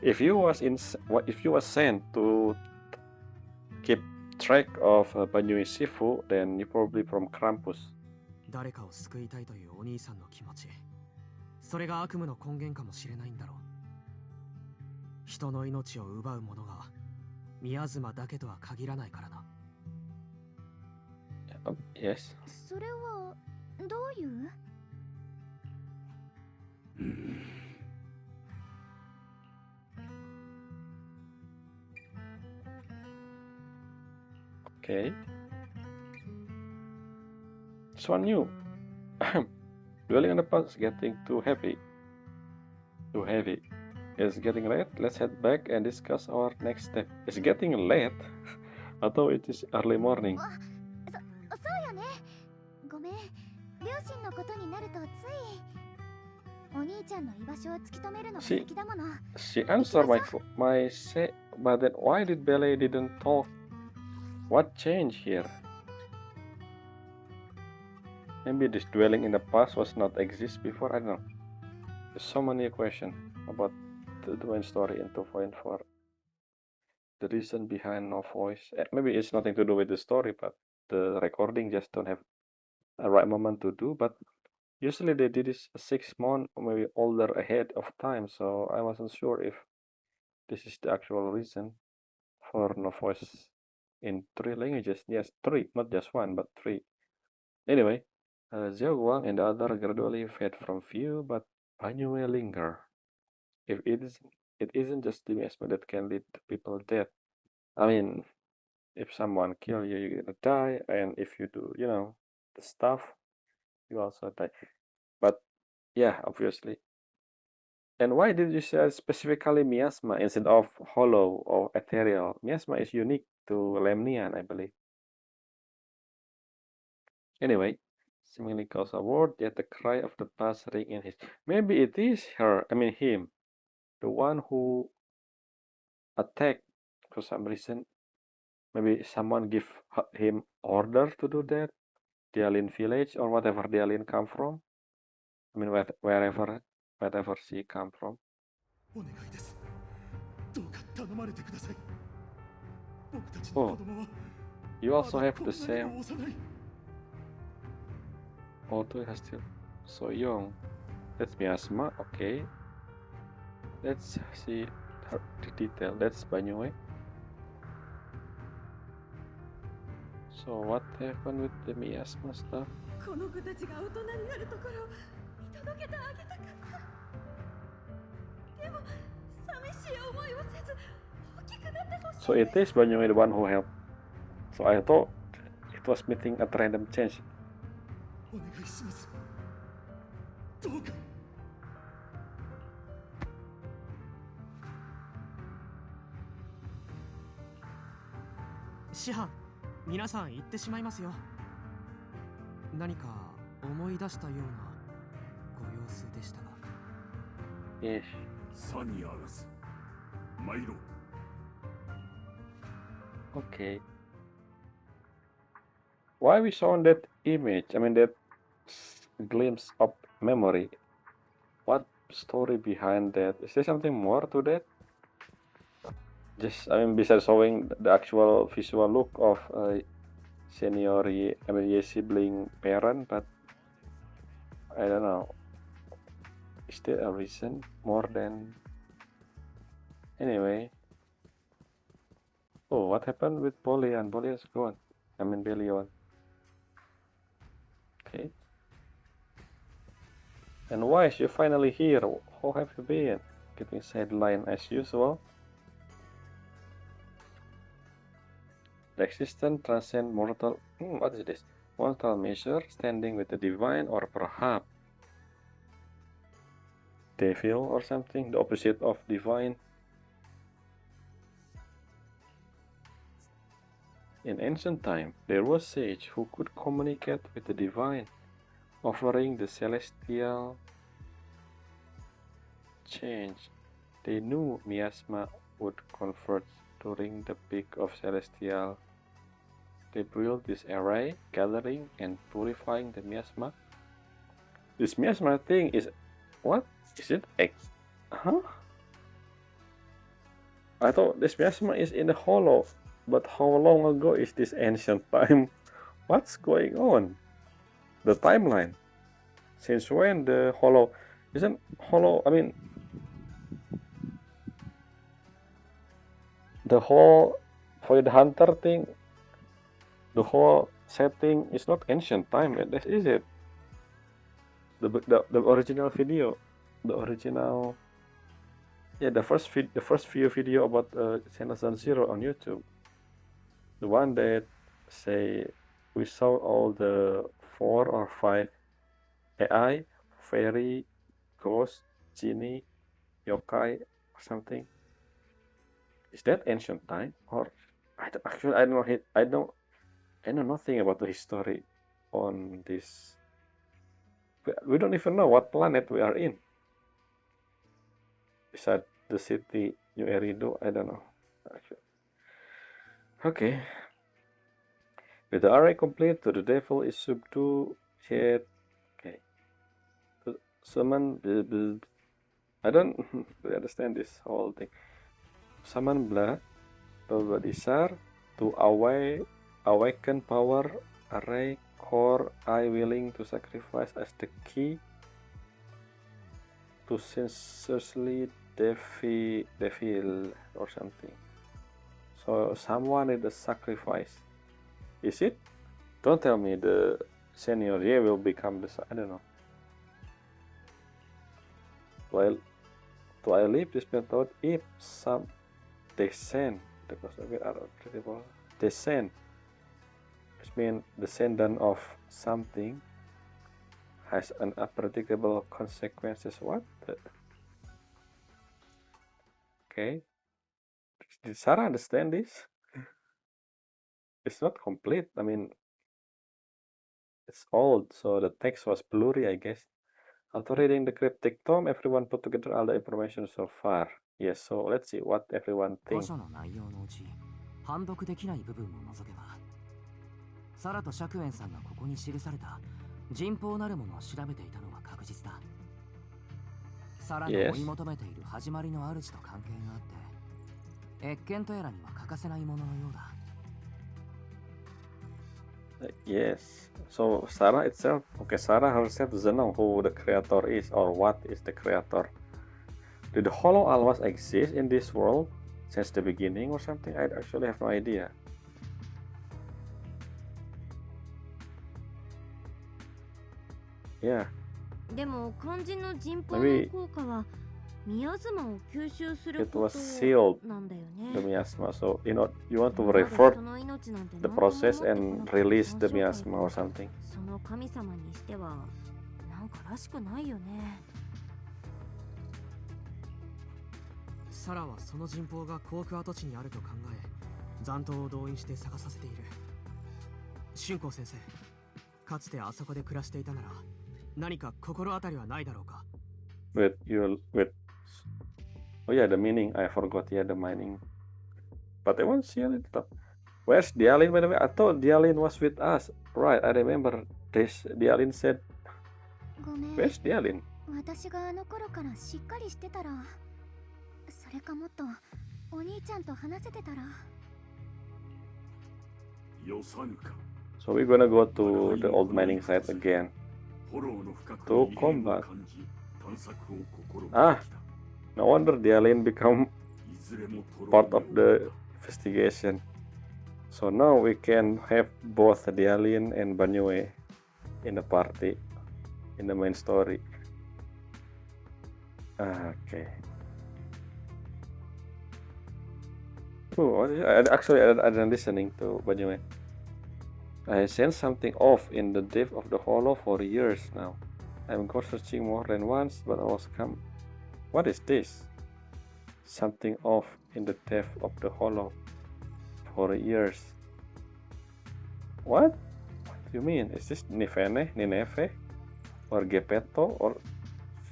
If you was sent to keep track of Banyue Shifu, then you probably from Krampus.
誰かを救いたいというお兄さんの気持ち、それが悪夢の根源かもしれないんだろう。人の命を奪う者が宮妻だけとは限らないからな。
Yes.
それはどういう？
Okay. Xuan Yu. Dwelling on the past is getting too heavy. Too heavy. It's getting late. Let's head back and discuss our next step. It's getting late. Although it is early morning.
そうよね。ごめん。両親のことになるとつい。お兄ちゃんの居場所を突き止めるのが先だもの。
She answered my say, but then why did Ballet didn't talk? What changed here? Maybe this dwelling in the past was not exist before. I don't know. There's so many questions about the main story in 2.4. The reason behind no voice. Maybe it's nothing to do with the story, but the recording just don't have a right moment to do. But usually they did this 6 months or maybe older ahead of time, so I wasn't sure if this is the actual reason for no voice in 3 languages. Yes, 3, not just 1, but 3. Anyway, Xiao Guang and the other gradually fade from view, but Banyue linger. If it isn't just the miasma that can lead to people dead. I mean, if someone kill you, you're gonna die, and if you do, the stuff, you also die. But yeah, obviously. And why did you say specifically miasma instead of hollow or ethereal? Miasma is unique to Lemnian, I believe. Anyway, seemingly calls a word, yet the cry of the past ring in his. Maybe it is him, the one who attacked for some reason. Maybe someone give him order to do that. Dialin village or whatever Dialin come from. I mean, wherever she come from.
お願いです。どうか頼まれてください。僕たちの
Oh,
子供は
you also
まだ
have
こん
the
なに
same.
も幼い。
Although has still so young. That's miasma. Okay. Let's see the detail. That's Banyue. So what happened with the miasma stuff?
この子たちが大人になるところを見届けてあげたかった。でも寂しい思いをせず大きくなってほしい。
So it is Banyue the one who helped. So I thought it was meeting at random change.
お願いします。どうか。
師範、皆さん行ってしまいますよ。何か思い出したようなご様子でしたが。
Yes.
サニアラス参ろう。
Okay. Why we shown that image? I mean that glimpse of memory. What story behind that? Is there something more to that? Just, I mean, besides showing the actual visual look of senior, sibling parent, but I don't know. Is there a reason more than? Anyway. Oh, what happened with Bolian? Bolian's gone. I mean, Belion. Okay. And why is you finally here? How have you been? Getting sidelined as usual. The existence transcends mortal. What is this? Mortal measure, standing with the divine, or perhaps devil or something, the opposite of divine. In ancient time, there was a sage who could communicate with the divine, offering the celestial change. They knew miasma would converge during the peak of celestial. They built this array, gathering and purifying the miasma. This miasma thing is what? Is it X? Huh? I thought this miasma is in the hollow, but how long ago is this ancient time? What's going on? The timeline. Since when the hollow? Isn't Hollow, I mean, the whole Void Hunter thing, the whole setting is not ancient time, this is it. The original video, the original, yeah, the first few video about Zenless Zero on YouTube, the one that say we saw all the 4 or 5 AI, fairy, ghost, genie, yokai, or something. Is that ancient time, or actually I don't know. I know nothing about the history on this. We don't even know what planet we are in. Besides the city New Erido, I don't know. Actually. Okay. With the array complete, to the devil is subdued. Yet, okay. To summon the I don't really understand this whole thing. Summon blood, desire to awaken power. Array core I willing to sacrifice as the key to sincerely devil or something. So someone need a sacrifice. Is it? Don't tell me the senior will become the, I don't know. Do I leave this method if some descent, the possibility are treatable descent, which means descendant of something has an unpredictable consequences. What? Okay. Did Sarah understand this? It's not complete. I mean, it's old, so the text was blurry, I guess. After reading the cryptic tome, everyone put together all the information so far. Yes, so let's see what everyone
古
thinks.
書の内容のうち判読できない部分も除けばサラと釈園さんがここに記された人宝なるものを調べていたのは確実だ。サラの追い求めている始まりの主と関係があって謁見とやらには欠かせないもののようだ。
Yes, so Sarah itself, okay, Sarah herself doesn't know who the creator is or what is the creator. Did the Hollow always exist in this world since the beginning or something? I actually have no idea. Yeah.
でも肝心の人宝の
Maybe
効果はミヤズマを吸収する
it
こ
was
と
sealed,
なんだよ
the
ね。
miasma. So you want to
今まで
revert
人の命なんて
the
何も
process
守ってこ
and
なかった
release the
鑑賞会
miasma or something.
その神様にしてはなんからしくないよね。
サラはその人宝が航空跡地にあると考え残党を動員して探させている。春光先生、かつてあそこで暮らしていたなら何か心当たりはないだろうか。
With oh yeah, the meaning I forgot. Yeah, the mining. But I won't see it. Where's Dialin, by the way? I thought Dialin was with us. Right, I remember this. Dialin said,
ごめん。
where's Dialin?
私があの頃からしっかりしてたら、それかもっとお兄ちゃんと話せてたら。
よさぬか。
So we're gonna go to the old mining site again.
フォローの深く
と
に異変を
combat
感じ探索を試みてき
Ah.
た。
No wonder Dialin become
いずれもトロ
part
ー
of the investigation. So now we can have both Dialin and Banyue in the party, in the main story. Okay. Oh, I'm listening to Banyue. I sense something off in the depth of the hollow for years now. I'm gone searching more than once, but always come. What is this? Something off in the depth of the hollow for years. What? What do you mean? Is this Nineveh? Or Gepetto? Or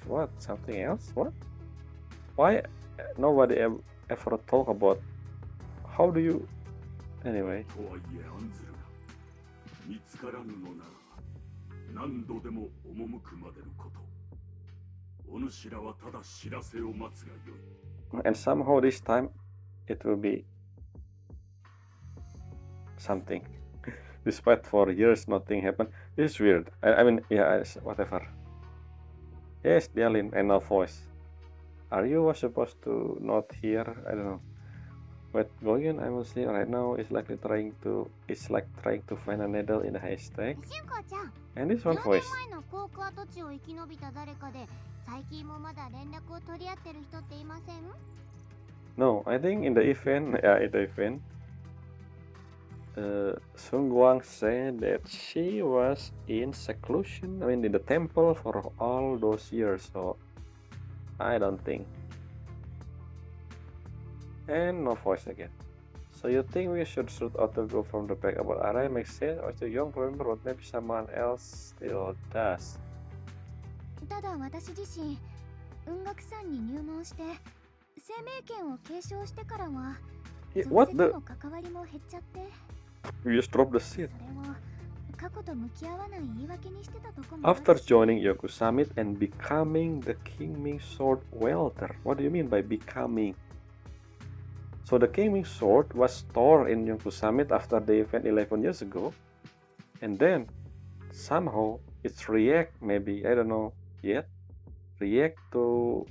what? Something else? What? Why nobody ever talk about how do you anyway?
とはいえ案ずるな。見つからぬのなら何度でも赴くまでのこと。お主らはただ知らせを待つがよい。
And somehow this time it will be something. Despite for years nothing happened. It's weird. I mean, yeah, whatever. Yes, Dialin, and no voice. Are you supposed to not hear? I don't know. But going on, I'm listening right now is like trying to find a needle in a haystack.
シュンコちゃん、
And this
10
one
年
voice.
前の航空跡地を生き延びた誰かで最近もまだ連絡を取り合ってる人っていません？
No, I think in the event, Sun Guang said that she was in seclusion, I mean in the temple for all those years, so I don't think. And no voice again. So you think we should shoot out to go from the back about Arai makes sense, or too young to remember, but maybe someone else still does.
ただ私自身、雲岳山に入門して生命権を継承してからは
Yeah,
属
what
性
the?
との関わりも減っちゃって、
You just dropped the
そ
seat.
れを過去と向き合わない言い訳にしてたとこもあるし
After joining Yoku Summit and becoming the Kingming Sword welder. What do you mean by becoming? So the Kingming Sword was stored in Yoku Summit after the event 11 years ago. And then somehow it's react, maybe, I don't know yet, react to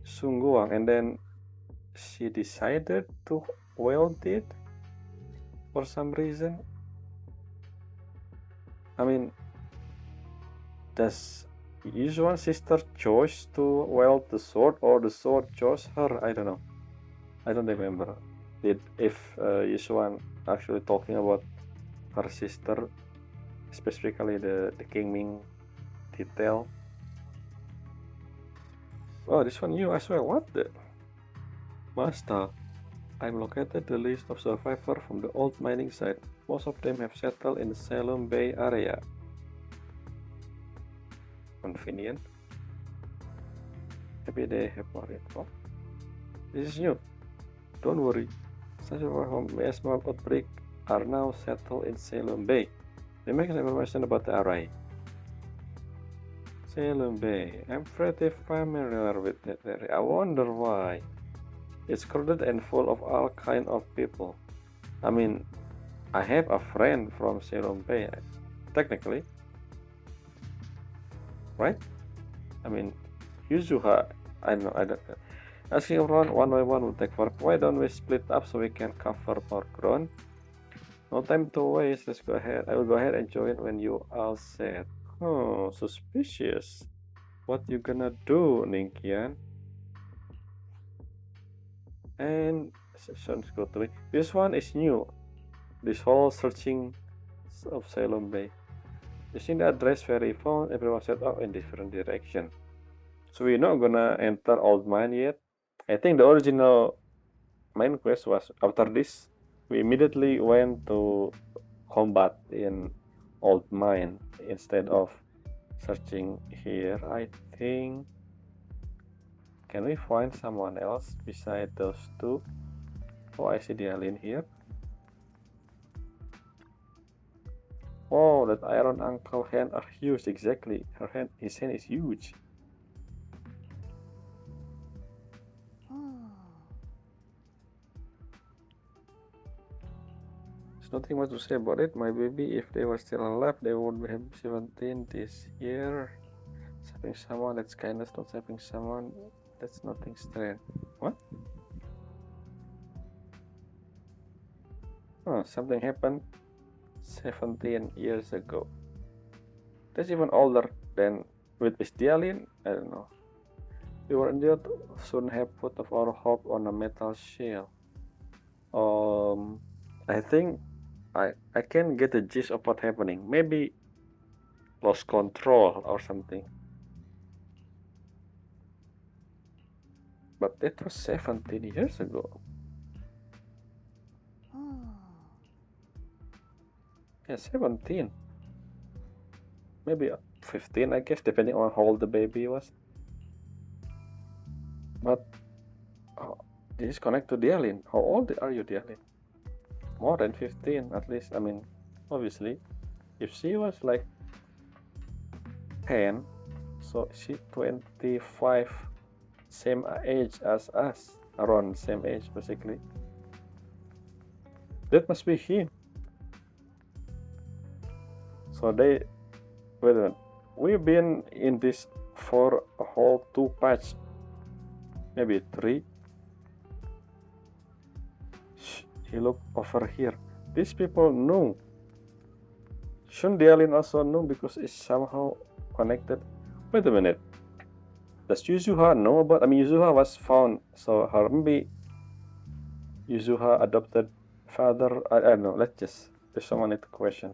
Sungguang, and then she decided to wield it for some reason. I mean, does Yuzuan's sister chose to wield the sword, or the sword chose her? I don't know. I don't remember. If Yuzuan actually talking about her sister, specifically the Kingming detail. Oh, this one new as well. What the? Master, I'm located the list of survivors from the old mining site. Most of them have settled in the Salem Bay area. Convenient. Maybe they have more info. This is new. Don't worry. Survivors from asthma outbreak are now settled in Salem Bay. They make information about the area. Salem Bay. I'm pretty familiar with that area. I wonder why. It's crowded and full of all kind of people. I mean, I have a friend from Salem Bay, technically. Right? I mean, Yuzuha, I don't. Asking around one by one will take forever. Why don't we split up so we can cover more ground? No time to waste. Let's go ahead. I will go ahead and join when you all said. Oh, suspicious. What you gonna do, Ninkian? And sounds good to me. This one is new. This whole searching of Salem Bay. Using the address very phone, everyone set off in different direction. So we're not gonna enter Old Mine yet. I think the original main quest was after this, we immediately went to combat in Old Mine instead of searching here. I think. Can we find someone else beside those two? Oh, I see Dialin here. Oh, that iron uncle hand are huge. Exactly, his hand is huge. There's nothing much to say about it. My baby, if they were still alive, they would have 17 this year. Saving someone, that's kindness. Not saving someone, that's nothing strange. What? Oh, something happened 17 years ago. That's even older than with Dialin. I don't know. We were injured, soon have put of our hope on a metal shield. I think I can get the gist of what's happening. Maybe lost control or something. But that was 17 years ago. Yeah, 17. Maybe 15, I guess, depending on how old the baby was. But this is connected to Dialin. How old are you, Dialin? More than 15, at least. I mean, obviously, if she was like 10, so she 25, same age as us, around same age basically. That must be him. So they, wait a minute, we've been in this for a whole 2 patch, maybe 3. Shh, he looked over here. These people know. Shouldn't Dialin also know because it's somehow connected? Wait a minute. Does Yuzuha know about? I mean, Yuzuha was found, so her maybe Yuzuha adopted father. I don't know. Let's just. There's someone need to question.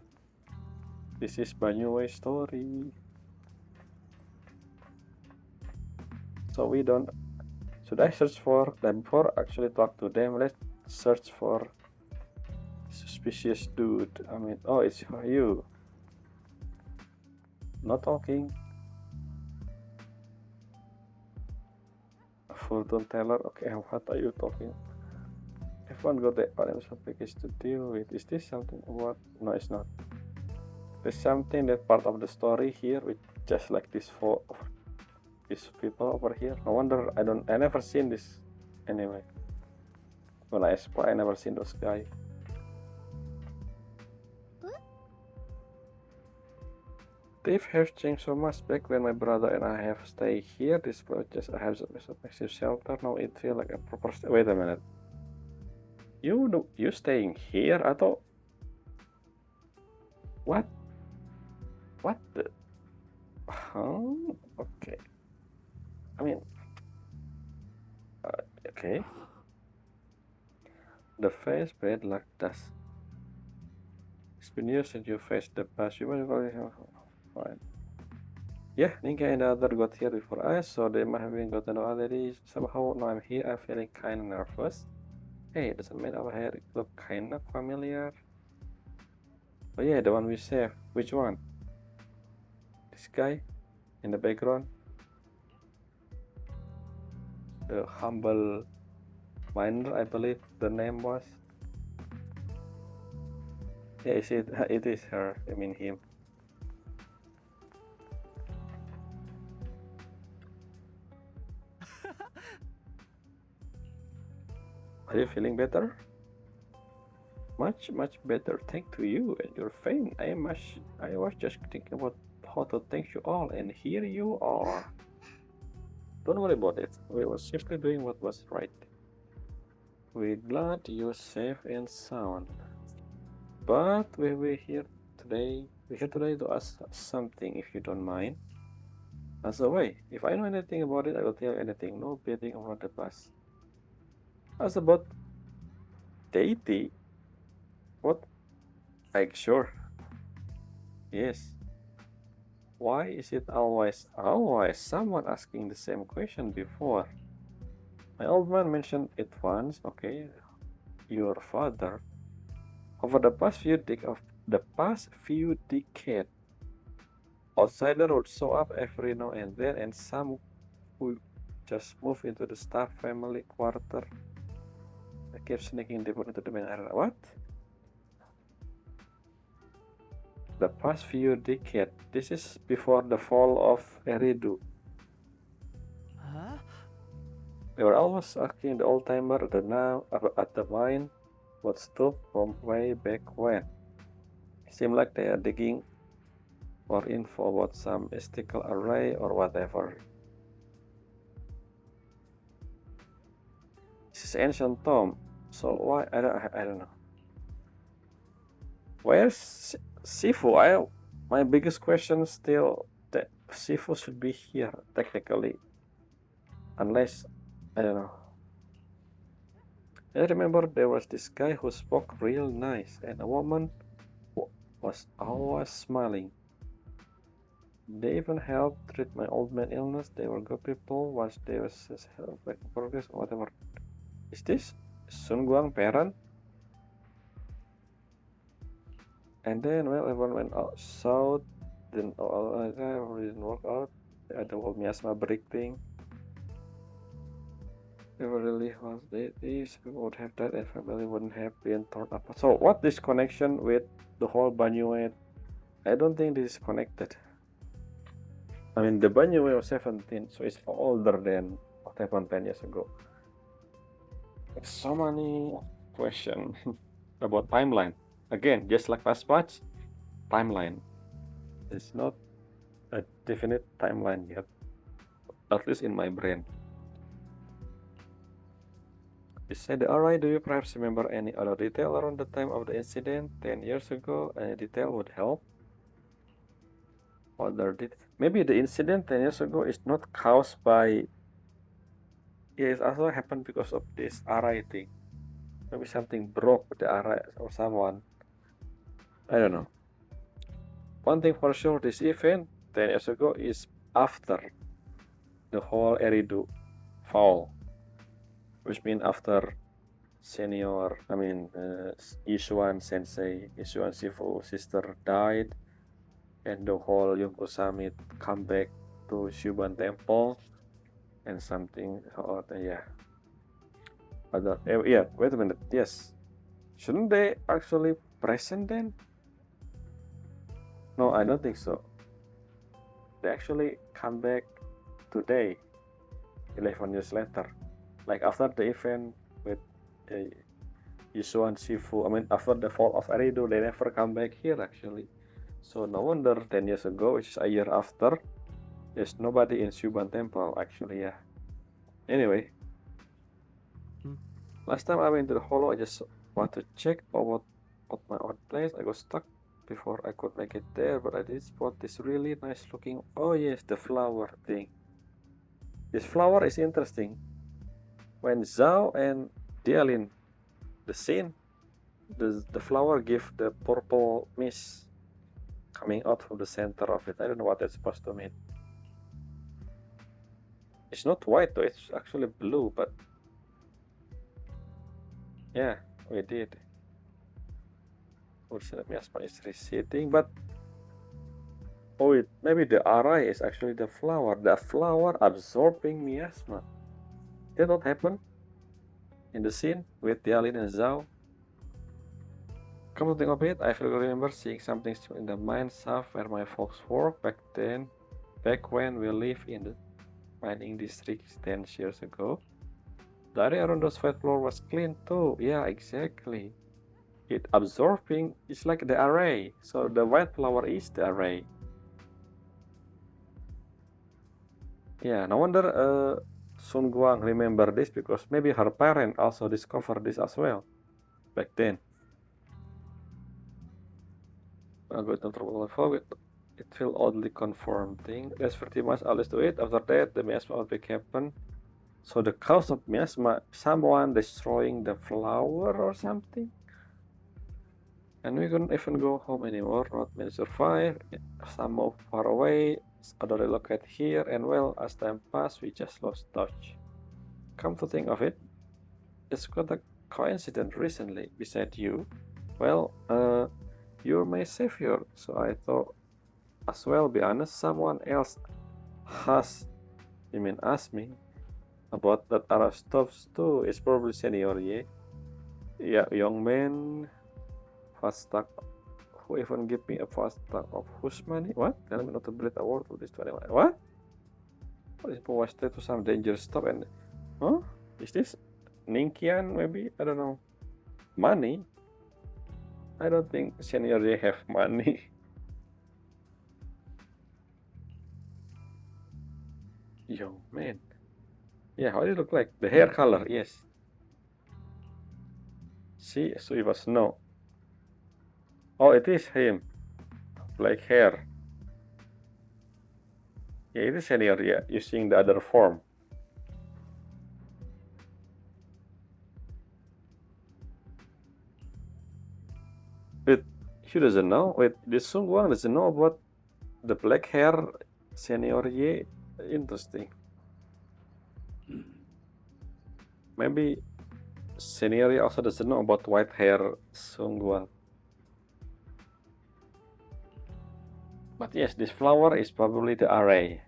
This is Banyue story. So we don't. Should I search for them before actually talk to them? Let's search for suspicious dude. I mean, oh, it's you. Not talking. Fortune teller. Okay, what are you talking? Everyone got the financial package to deal with. Is this something about? No, it's not. There's something that part of the story here with just like these people over here. No wonder I never seen this anyway. When I explore, I never seen those guys. They've have changed so much back when my brother and I have stayed here. This project I have a massive shelter. Now it feels like a proper. Wait a minute. You staying here? I thought. What? What the? Huh? Okay. I mean. Okay. The face bad like dust. It's been years since you faced the past. You will fine. Yeah, Ninja and the other got here before us, so they might have been gotten already. Somehow now I'm here, I'm feeling kinda nervous. Hey, doesn't mean our hair look kinda familiar. Oh yeah, the one we saved. Which one? This guy in the background? The humble miner, I believe the name was. Yeah, it is her, I mean him. Are you feeling better? Much better, thanks to you and your fame. I was just thinking about how to thank you all, and here you are. Don't worry about it. We were simply doing what was right. We're glad you're safe and sound. But we're here today. We're here today to ask something, if you don't mind. As a way, if I know anything about it, I will tell you anything. No beating around the bush. As about deity, what? Like sure. Yes. Why is it always someone asking the same question before? My old man mentioned it once. Okay, your father. Over the past few decades, outsider would show up every now and then, and some who just move into the staff family quarter. I keep sneaking deeper into the main area. What? The past few decades. This is before the fall of Eridu.
Huh?
They were always asking the old timer at the mine what stuff from way back when. Seemed like they are digging for info about some mystical array or whatever. This is ancient tomb, so why I don't know. Where's Shifu? My biggest question is still that Shifu should be here technically, unless I don't know. I remember there was this guy who spoke real nice, and a woman who was always smiling. They even helped treat my old man illness. They were good people. Was there was progress or whatever. Is this Sun Guang parent? And then well, everyone went out south. Then didn't work out. The whole miasma brick thing. Never really was these people would have died and family wouldn't have been torn apart. So what this connection with the whole Banyue? I don't think this is connected. I mean the Banyue was 17, so it's older than what happened 10 years ago. So many questions about timeline. Again, just like last patch, timeline. It's not a definite timeline yet, at least in my brain. He said, alright, do you perhaps remember any other detail around the time of the incident 10 years ago? Any detail would help. Maybe the incident 10 years ago is not caused by. Yeah, it also happened because of this RI thing. Maybe something broke with the RI or someone. I don't know. One thing for sure, this event 10 years ago is after the whole Eridu fall, which means after Xuan Sensei, Xuan Shifu sister died, and the whole Yonko Summit come back to Suibian Temple, and something. Yeah. Wait a minute. Yes. Shouldn't they actually present then? No, I don't think so. They actually come back today, 11 years later. Like after the event with Yasuo and Shifu, after the fall of Eridu, they never come back here actually. So no wonder 10 years ago, which is a year after, there's nobody in Suibian Temple actually, yeah. Anyway, last time I went to the Hollow, I just want to check about my own place. I got stuck before I could make it there, but I did spot this really nice looking. Oh yes, the flower thing. This flower is interesting. When Zhao and Dialin, the scene, the flower give the purple mist coming out from the center of it. I don't know what that's supposed to mean. It's not white though, it's actually blue, but yeah, we did. Ursa miasma is receding, but maybe the RI is actually the flower. The flower absorbing miasma. Did that happen in the scene with Dialin and Zhao? Come to think of it, I remember seeing something in the mine shaft where my folks worked back when we lived in the mining district 10 years ago. The area around those five floors was clean too. Yeah, exactly. It absorbing is like the array. So the white flower is the array. Yeah, no wonder Sun Guang remember this because maybe her parent also discovered this as well back then. I'll go to trouble with it feel oddly confronting. That's pretty much all is to it. After that, the miasma outbreak happened. So the cause of miasma, someone destroying the flower or something? And we couldn't even go home anymore. Not many survive. Some moved far away. Other relocate here. And well, as time passed, we just lost touch. Come to think of it, it's quite a coincidence recently beside you. Well, you're my savior, so I thought as well, be honest, someone else asked me about that other stuff too. It's probably senior, yeah? Yeah, young man, fast stack. Who even give me a fast stack of whose money? What? Tell me not to breathe a word to this 21. What? What is posted to some dangerous stuff and huh? Is this Ninkian maybe? I don't know. Money? I don't think senior they have money. Young man. Yeah, how do you look like? The hair color, yes. See, so it was no. Oh, it is him. Black hair. Yeah, it is senior, yeah, using the other form. Wait, he doesn't know? Wait, this Sung Wang doesn't know about the black hair senior Ye? Interesting. Maybe senior Ye also doesn't know about white hair Sung Wang. But yes, this flower is probably the array.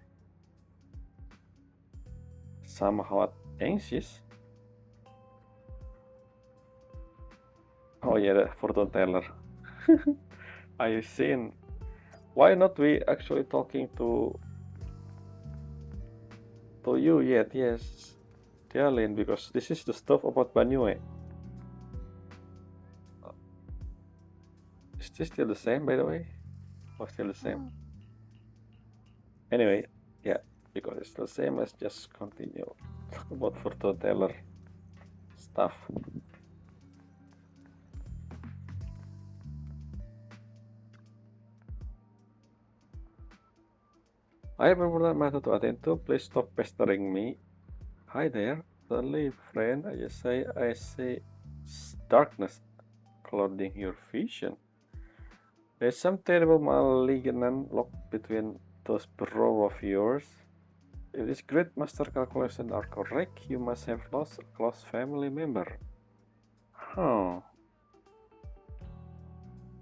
Somehow anxious. Oh yeah, the fortune teller. I seen. Why not we actually talking to you yet? Yes, Dialin, because this is the stuff about Banyue. Is this still the same, by the way? Or still the same? Anyway, yeah, because it's the same. Let's just continue talk about fortune teller stuff. I remember that matter to attend to. Please stop pestering me. Hi there. Suddenly, friend, I see darkness clouding your vision. There's some terrible malignant lock between those brows of yours. If this great master calculations are correct, you must have lost a close family member. Huh.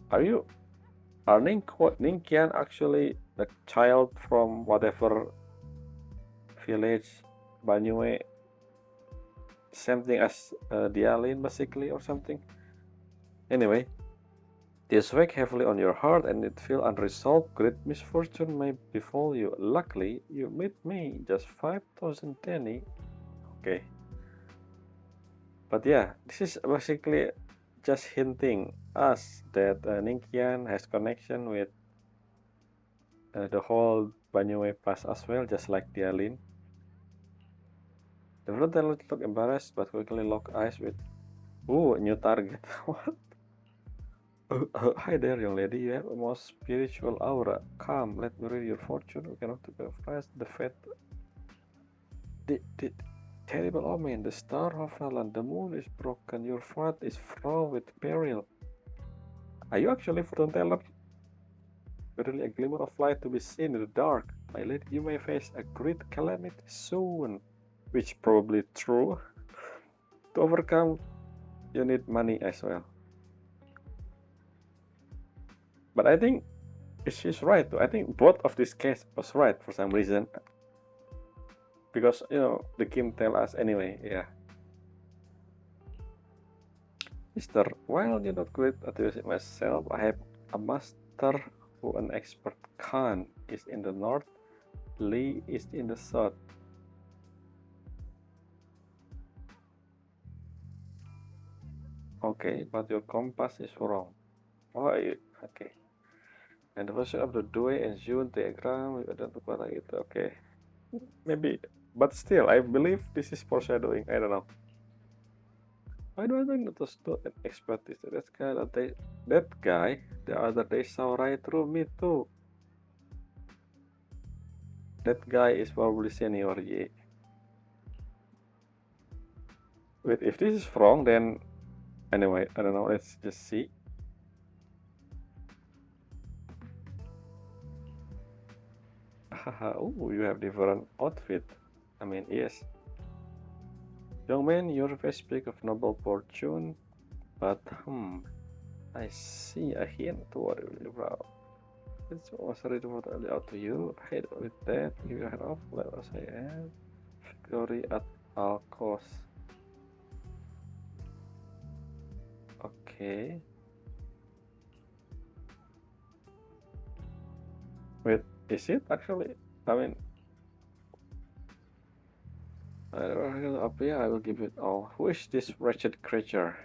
Are Ninkian actually the child from whatever village Banyue? Something as Dialin basically or something? Anyway, this weighs heavily on your heart and it feels unresolved. Great misfortune may befall you. Luckily, you meet me, just 5,000 tenny. Okay. But yeah, this is basically just hinting us that Ninkian has connection with the whole Banyue Pass as well, just like Dialin. The frontal look embarrassed but quickly lock eyes with, ooh, new target. What? Hi there, young lady. You have a most spiritual aura. Come, let me read your fortune. We cannot surprise the fate. The terrible omen. The star have fallen. The moon is broken. Your path is fraught with peril. Are you actually fortune teller? Barely a glimmer of light to be seen in the dark. My lady, you may face a great calamity soon. Which probably true. To overcome, you need money as well. But I think she's right too. I think both of this case was right for some reason. Because, the game tell us anyway, yeah. Mister, while you're not great at using myself, I have a master who an expert Khan is in the north, Lee is in the south. Okay, but your compass is wrong. Oh, okay. And the version of the Due and June diagram, we don't know what it. Okay. Maybe, but still, I believe this is foreshadowing. I don't know. Why do I think that not an expert? That guy the other day saw right through me too. That guy is probably senior Ye. Wait, if this is wrong, then anyway, I don't know. Let's just see. Haha, oh, you have different outfit. I mean, yes. Young man, your face speak of noble fortune, but I see a hint toward your brow. It's was ready for early out to you. Hate with that, give your head off, let us say and victory at all costs. Okay. Wait, is it actually? I mean, up here, I will give it all. Who is this wretched creature?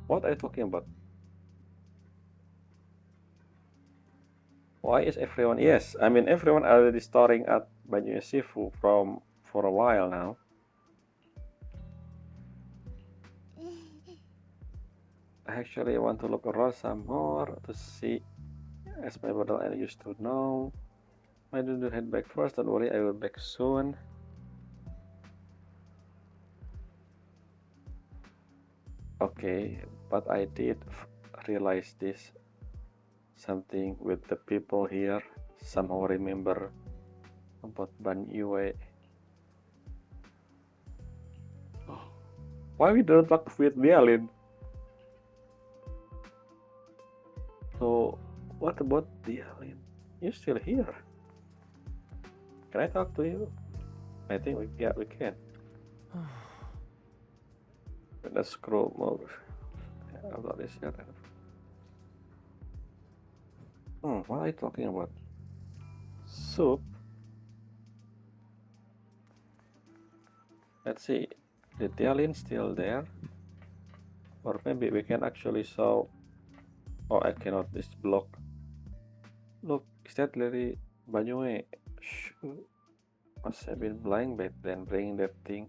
What are you talking about? Why is everyone? Yes, I mean everyone already starting at Banyue Shifu for a while now. I actually want to look around some more to see as my brother I used to know. Why don't you head back first? Don't worry, I will back soon. Okay, but I did realize this. Something with the people here. Somehow remember about Banyue. Why we don't talk with Dialin? So, what about Dialin? You're still here. Can I talk to you? I think we can. Let's scroll more. About this yet. What are you talking about? Soup? Let's see. The Dialin still there? Or maybe we can actually solve. Oh, I cannot. This block. Look, Is that really Banyue? Must have been blind back then, bringing that thing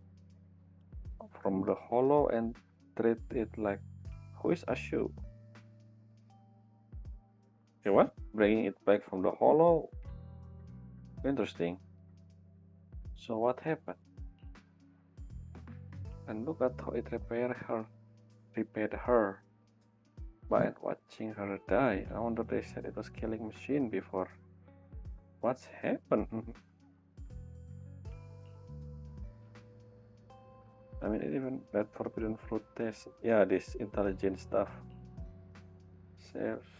from the hollow and treat it like, who is Ashu? Okay, what? Bringing it back from the hollow? Interesting. So what happened? And look at how it repaired her by watching her die. I wonder they said it was killing machine before. What's happened? I mean, even that forbidden fruit test. Yeah, this intelligent stuff.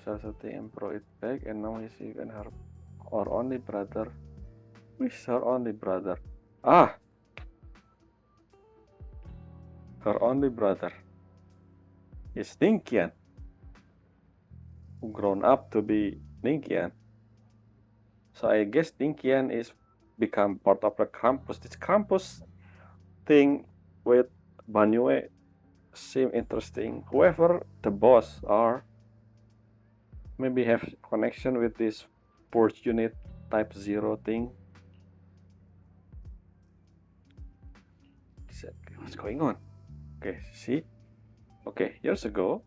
Saraswati and brought it back, and now he's even her only brother. Who's her only brother? Ah! Her only brother is Ninkian, who grown up to be Ninkian. So I guess Ninkian is become part of the campus. This campus thing with Banyue seem interesting. Whoever the boss are, maybe have connection with this purge unit type 0 thing. What's going on? Okay, see? Okay, years ago,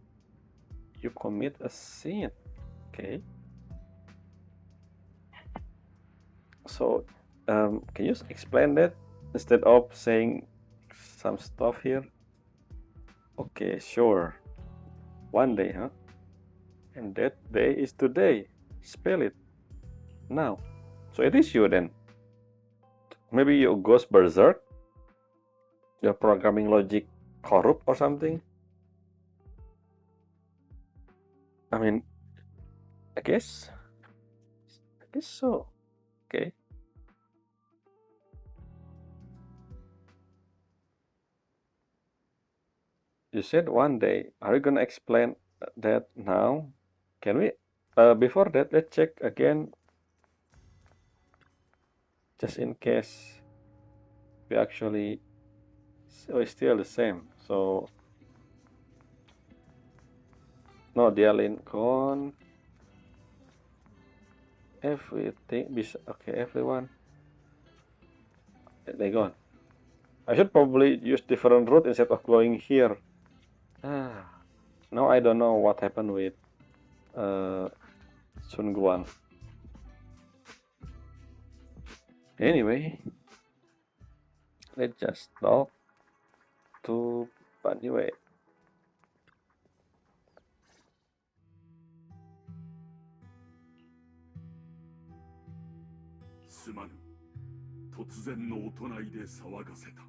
you commit a sin. Okay. So, can you explain that instead of saying some stuff here? Okay, sure. One day, huh? And that day is today. Spell it now. So it is you then. Maybe you goes berserk. Your programming logic corrupt or something. I mean, I guess so. Okay. You said one day. Are you gonna explain that now? Can we? Before that, let's check again, just in case we actually. So it's still the same. So no dialin gone. Everything. Okay, everyone. They gone. I should probably use different route instead of going here. Now I don't know what happened with Sun Guan. Anyway, let's just talk to Banyue.
すまぬ。突然のお隣で騒がせた。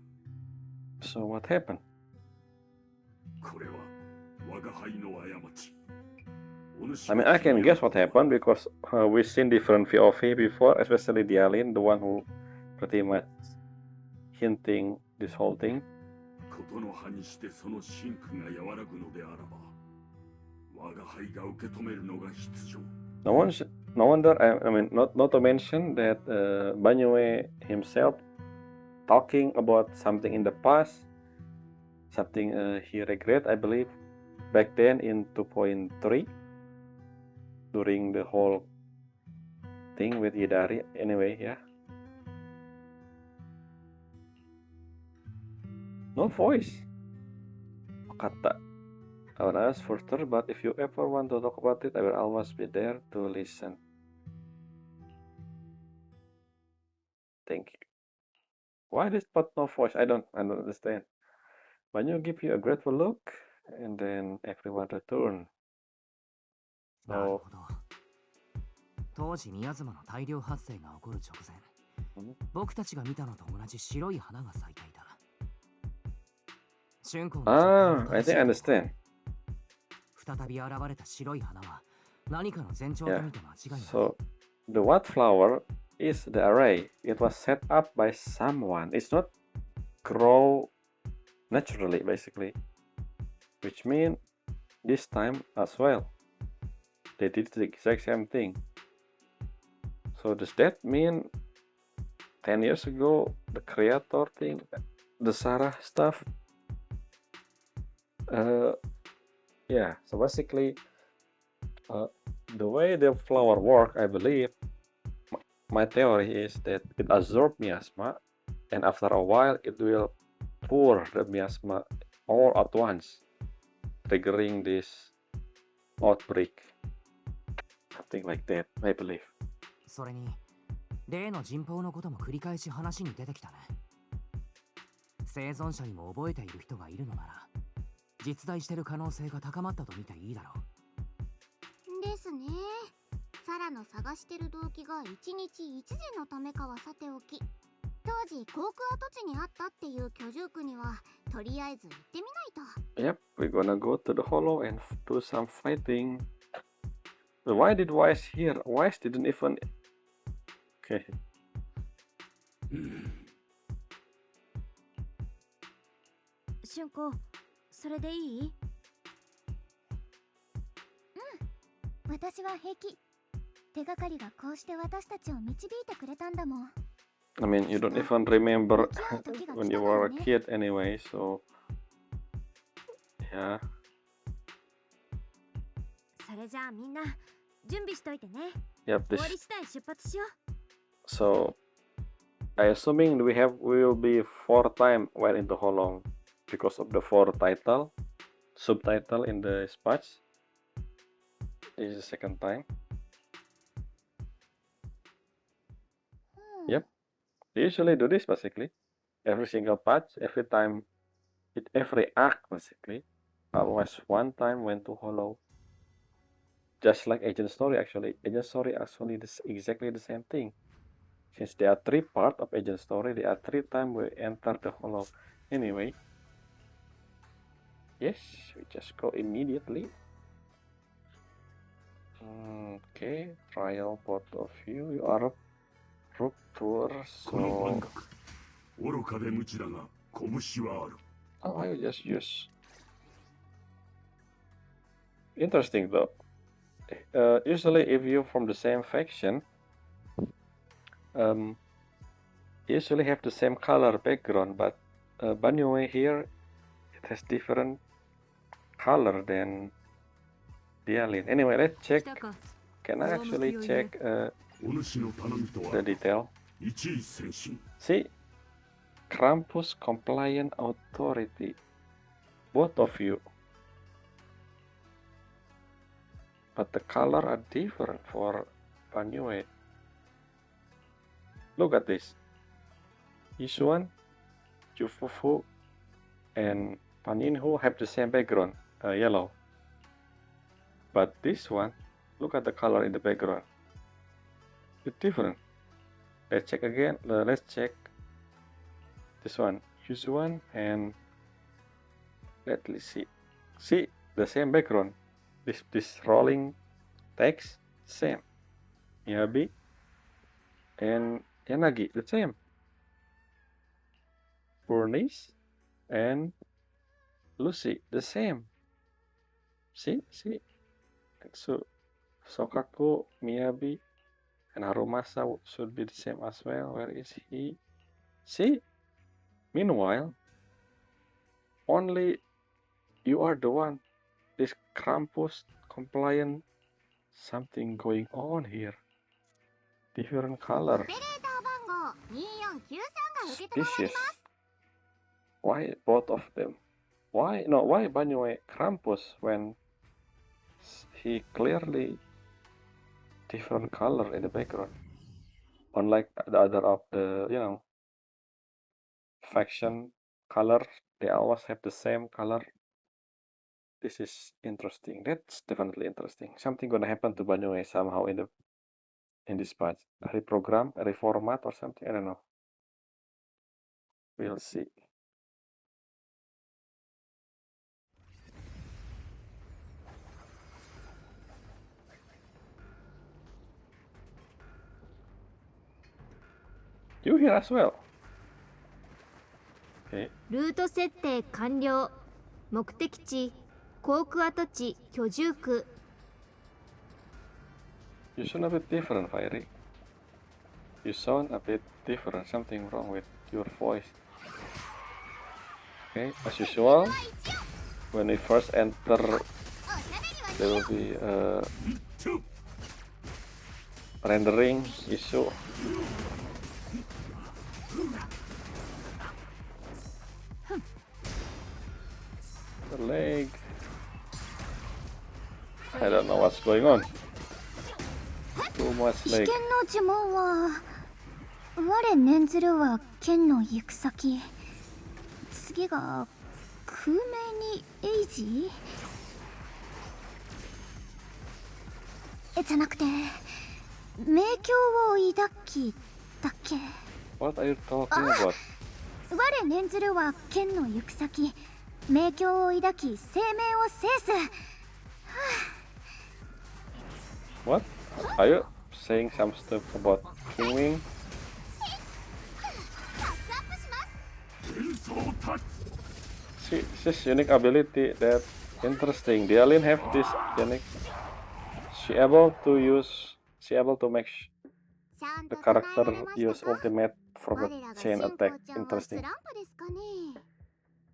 So what happened?
これは我が輩の過ち。
I mean, I can guess what happened because we've seen different VOV before, especially Dialin, the one who pretty much hinting this whole thing.
ことの葉にしてその真空が和らぐのであらば、我が輩が受け止めるのが必要。
No wonder. I mean, not to mention that Banyue himself talking about something in the past, something he regret, I believe, back then in 2.3 during the whole thing with Idari. Anyway, yeah. No voice. Kata. I will ask further, but if you ever want to talk about it, I will always be there to listen. Thank you. Why this but no voice? I don't understand. Banyu give you a grateful look, and then everyone return.
なるほど。当時宮妻の大量発生が起こる直前、僕たちが見たのと同じ白い花が咲いていた。春光の
I think I understand.
再び現れた白い花は何かの前兆と見て間違いない。
So the white flower is the array. It was set up by someone. It's not grow naturally, basically, which means this time as well they did the exact same thing. So does that mean 10 years ago the creator thing, the Sarah stuff? Yeah, so basically the way the flower work, I believe, my theory is that it absorbs miasma, and after a while it will pour the miasma all at once, triggering this outbreak. Something like that, I believe.
それに例の人痘のことも繰り返し話に出てきたね。生存者にも覚えている人がいるのなら実在してる可能性が高まったと見ていいだろう。
ですね。サラの探してる動機が一日一時のためかはさておき、当時航空跡地にあったっていう居住区にはとりあえず行ってみないと。
Yep, we're gonna go to the hollow and do some fighting. But why did Wise here? Wise didn't even... Okay.
俊子、それでいい？
私は平気。手がかりがこうして私たちを導いてくれたんだもん。
I mean, you don't even remember when you were a kid anyway, so... Yeah.
それじゃあみんな準備しといてね。
Yep,
終わり次第出発しよう。
So, I assuming we will be 4 times while in the hollow because of the 4 subtitle in the patch. This is the second time. Yep, they usually do this basically. Every single patch, every time, every act basically. Always one time went to hollow. Just like Agent Story actually. Agent Story actually is exactly the same thing. Since there are 3 parts of Agent Story, there are 3 times we enter the hollow. Anyway. Yes, we just go immediately. Okay, trial both of you. You are rook tour,
この万
so...
学愚かで無知だが拳はある。
Oh, I will just use... Interesting though. Usually if you're from the same faction, usually have the same color background, but Banyue here, it has different color than the alien. Anyway, let's check. Can I actually check
お主の頼みと
the
は
detail?
一位先進。
See, Krampus Compliant Authority. Both of you. But the color are different for Banyue. Look at this. Xuan, Shifu, and Paninhu have the same background, yellow. But this one, look at the color in the background. It's different. Let's check again. Let's check this one. Xuan and let's see. See the same background. This rolling text same. Miyabi and Yanagi the same. Bernice and Lucy the same. See. So Sokaku, Miyabi, and Harumasa should be the same as well. Where is he? See? Meanwhile, only you are the one. This Krampus compliant. Something going on here. Different color.
オペレーター番号2493が受け止められ
Suspicious.
ます。
Why both of them? Why Banyue Krampus when he clearly different color in the background? Unlike the other of the, faction color, they always have the same color. This is interesting. That's definitely interesting. Something gonna happen to Banyue somehow in this patch. A reprogram, a reformat or something. I don't know. We'll see. You here as well. Okay.
ルート設定完了。目的地航空跡地居住区。
You sound a bit different, Fiery. You sound a bit different. Something wrong with your voice. Okay, as usual, when we first enter, there will be rendering issue. The leg. I don't know what's going on. Too much
危
leg.
険の呪文は我念ずるは剣の行く先。次が空明にエイジじゃなくて迷宮を抱きだっけ。
What are you talking about?
我念ずるは剣の行く先。迷宮を抱き生命を制す。
What? Are you saying some stuff about King? See, this unique ability that interesting. The alien have this unique. She able to make the character use ultimate for the chain attack. Interesting.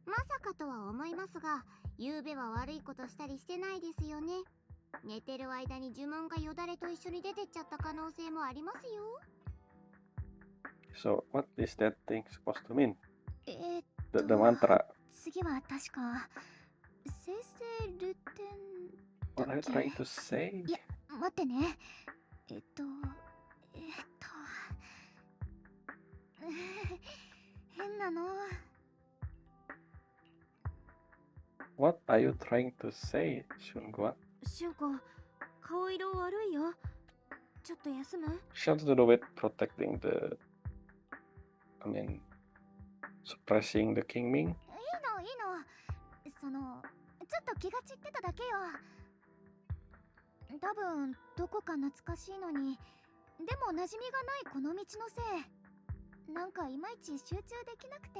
まさかとは思いますが、昨夜は悪いことしたりしてないですよね。寝てる間に呪文がよだれと一緒に出てっちゃった可能性もありますよ。
So what is that thing supposed to mean? The mantra.
次は確か生成ルテン
What are you trying to say?
いや待ってね。変なの。
What are you trying to say, Shunguan?
俊子、顔色悪いよ。ちょっと休む？
Something to do with protecting the. I mean, suppressing the King Ming.
いいの。そのちょっと気が散ってただけよ。多分どこか懐かしいのに、でも馴染みがないこの道のせい。なんかいまいち集中できなくて。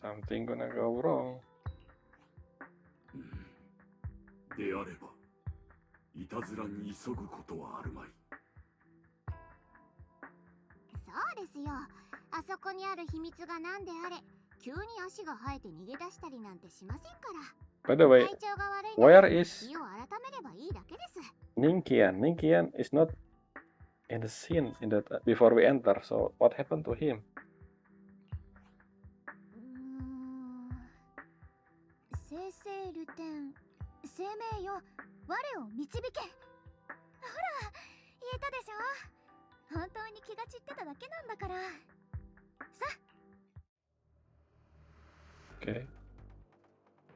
Something gonna go wrong.
であれば、いたずらに急ぐことはあるまい。
そうですよ。あそこにある秘密が何であれ、急に足が生えて逃げ出したりなんてしませんから。
By the way,
体調が悪い
where is
気を改めればいいだけです。
Ningqian? Ningqian is not in the scene in that before we enter. So what happened to him?
生成ルテン生命よ、我を導け。ほら言えたでしょ。本当に気が散ってただけなんだから。さ。
Okay.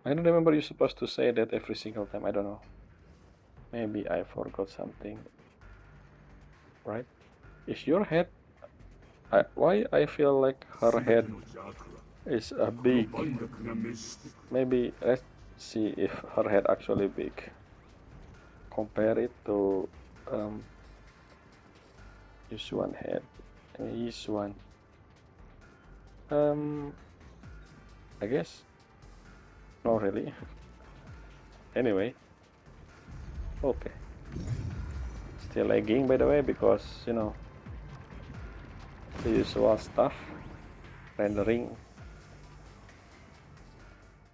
I don't remember you supposed to say that every single time. I don't know. Maybe I forgot something. Right? Is your head? Why I feel like her head is big? Maybe let's see if her head actually big. Compare it to Yusuan head. Yusuan. I guess. Not really. Anyway. Okay. Still lagging by the way because you know the usual stuff. Rendering.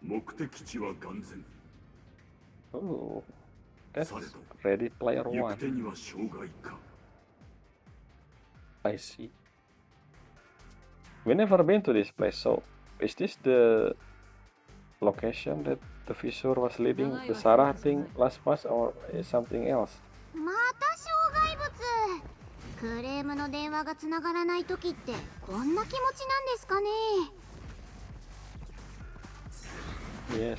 目的地は眼前。
Oh, that's
されど
Ready Player
行く
One.
手には障害か。
I see. We never been to this place, so is this the location that the Visor was leading the Sarah thing last month, or is something else?
また障害物。クレームの電話がつながらない時ってこんな気持ちなんですかね。
Yes.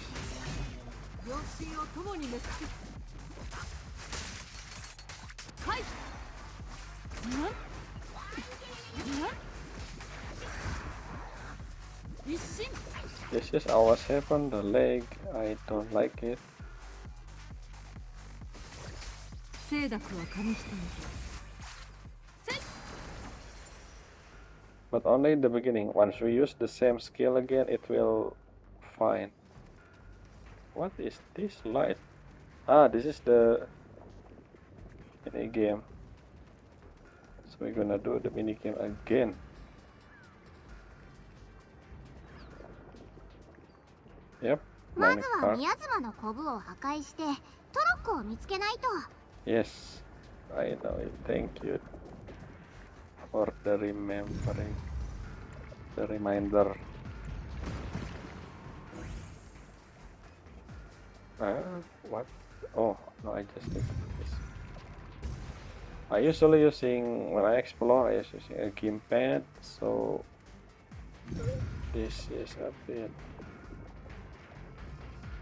良心を共に召す。はい。一心。
This is always happen. The leg, I don't like it.
清濁は紙一重。
But only in the beginning. Once we use the same skill again, it will fine. What is this light? Ah, this is the mini game. So we're gonna do the mini game again. Yep.
まずは
minecart.
宮妻のコブを破壊してトロッコを見つけないと。
Yes. I know it. Thank you for the remembering, the reminder. What? Oh, no, I just need this. I usually using, when I explore, I using a gamepad, so this is a bit...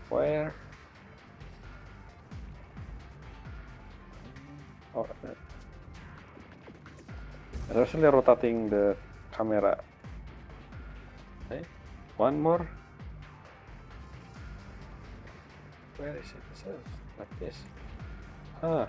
Where? Oh, I'm usually rotating the camera. Okay, one more. Where is it? It says like this. Ah.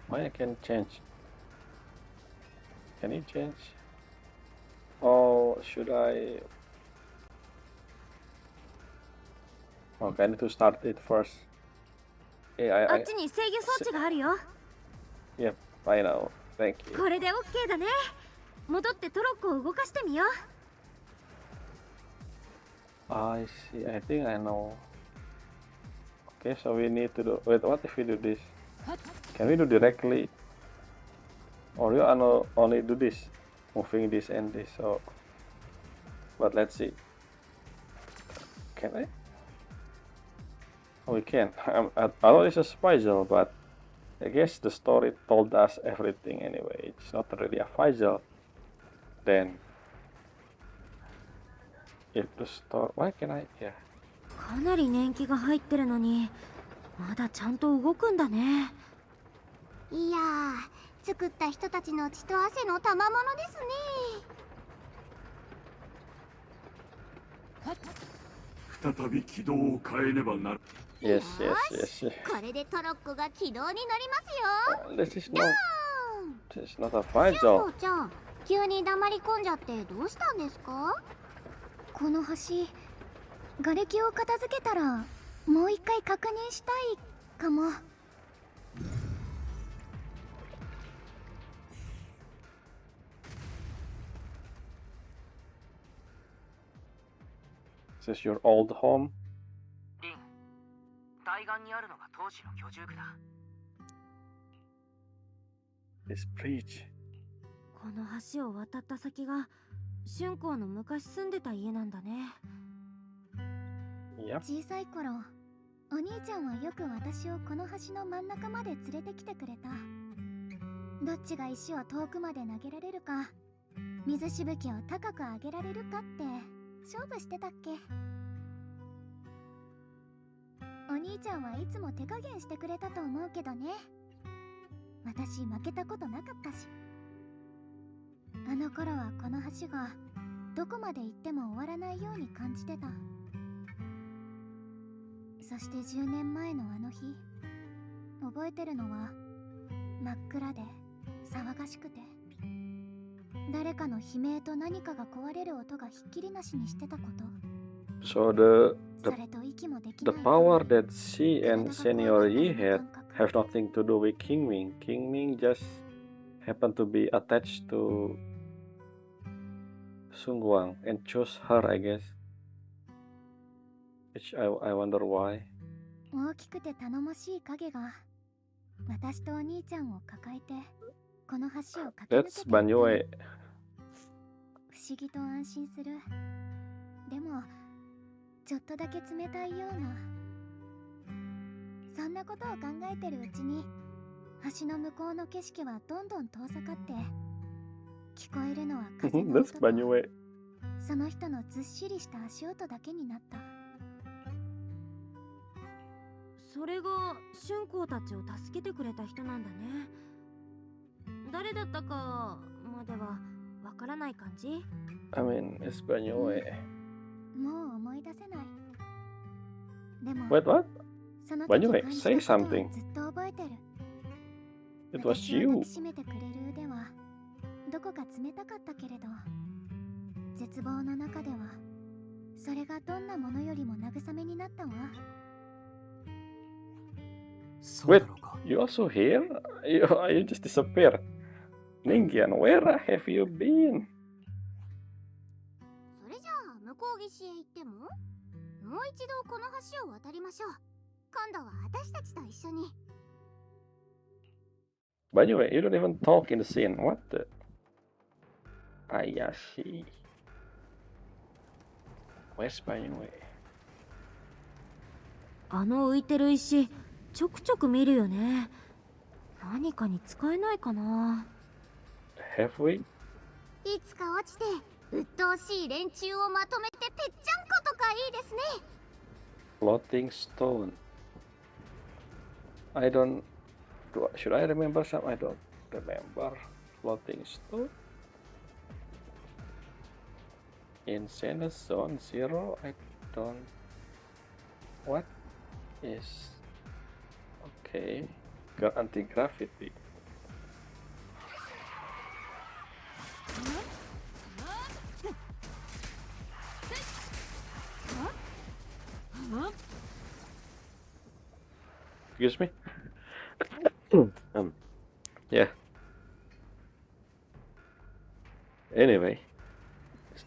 Why I can change? Can you change? Oh, should I? Okay, I need to start it first. Yeah,
あっちに制御装置があるよ。
Yep, I know. Thank you.
これで OK だね。戻ってトロッコを動かしてみよう。
I see. I think I know. Okay, so we need to do. Wait, what if we do this? Can we do directly? Or you only do this, moving this and this. So, but let's see. Can I? Oh, we can. I know it's a puzzle, but I guess the story told us everything anyway. It's not really a puzzle. Then, if the story, why can I? Yeah.
かなり年季が入ってるのに、まだちゃんと動くんだね。
いやー、作った人たちの血と汗の賜物ですね。
再び軌道を変えねばなる。
Yes, yes, yes.
これでトロッコが軌道に乗りますよ。
This is not a
シュ
puzzle.
ウちゃん、急に黙り込んじゃってどうしたんですか？
この橋、瓦礫を片付けたらもう一回確認したいかも。
This is your old home?
リン、対岸にあるのが当時の居住区だ。
This bridge.
この橋を渡った先が春光の昔住んでた家なんだね。
Yep.
小さい頃、お兄ちゃんはよく私をこの橋の真ん中まで連れてきてくれた。どっちが石を遠くまで投げられるか、水しぶきを高く上げられるかって勝負してたっけ。お兄ちゃんはいつも手加減してくれたと思うけどね。私負けたことなかったし。あの頃はこの橋がどこまで行っても終わらないように感じてた。そして10年前のあの日、覚えてるのは真っ暗で騒がしくて、誰かの悲鳴と何かが壊れる音がひっきりなしにしてたこと。
So
それと息もでき
the
ない。
power that she and Senior Yi had have nothing to do with King Ming. King Ming just happened to be attached to Sung Guang and chose her, I guess. Which I wonder why.
大きくて頼もしい影が私とお兄ちゃんを抱えてこの橋を駆け抜けてい
That's
ったの。
Banyue.
不思議と安心する。でもちょっとだけ冷たいような。そんなことを考えてるうちに橋の向こうの景色はどんどん遠ざかって、聞こえるのは風の
That's
音と
Banyue.
その人のずっしりした足音だけになった。
それが春光たちを助けてくれた人なんだね。誰だったかまではわからない感じ？
I mean, it's Banyue.
もう思い出せない。でも
Wait, what?
その
Banyue,
時感じ
say
たことは
something.
ずっと覚えてる。
It was
私を
you.
抱きしめてくれる腕はどこか冷たかったけれど、絶望の中ではそれがどんなものよりも慰めになったわ。
そう
Wait,
だろうか。
you also here? You just disappeared. Ningian, where have you been?
それじゃあ向こう岸へ行っても、もう一度この橋を渡りましょう。今度は私たちと一緒に。
Banyue, you don't even talk in the scene. What the? Ayashi. Where's Banyue?
あの浮いてる石ちょくちょく見るよね。何かに使えないかな。
Have we?
いつか落ちて鬱陶しい連中をまとめてぺっちゃんことかいいですね。
Floating stone. I don't. Should I remember some? I don't remember. Floating stone. In Zenless Zone 0, I don't. What is. Okay. Anti-gravity. Excuse me? Yeah. Anyway,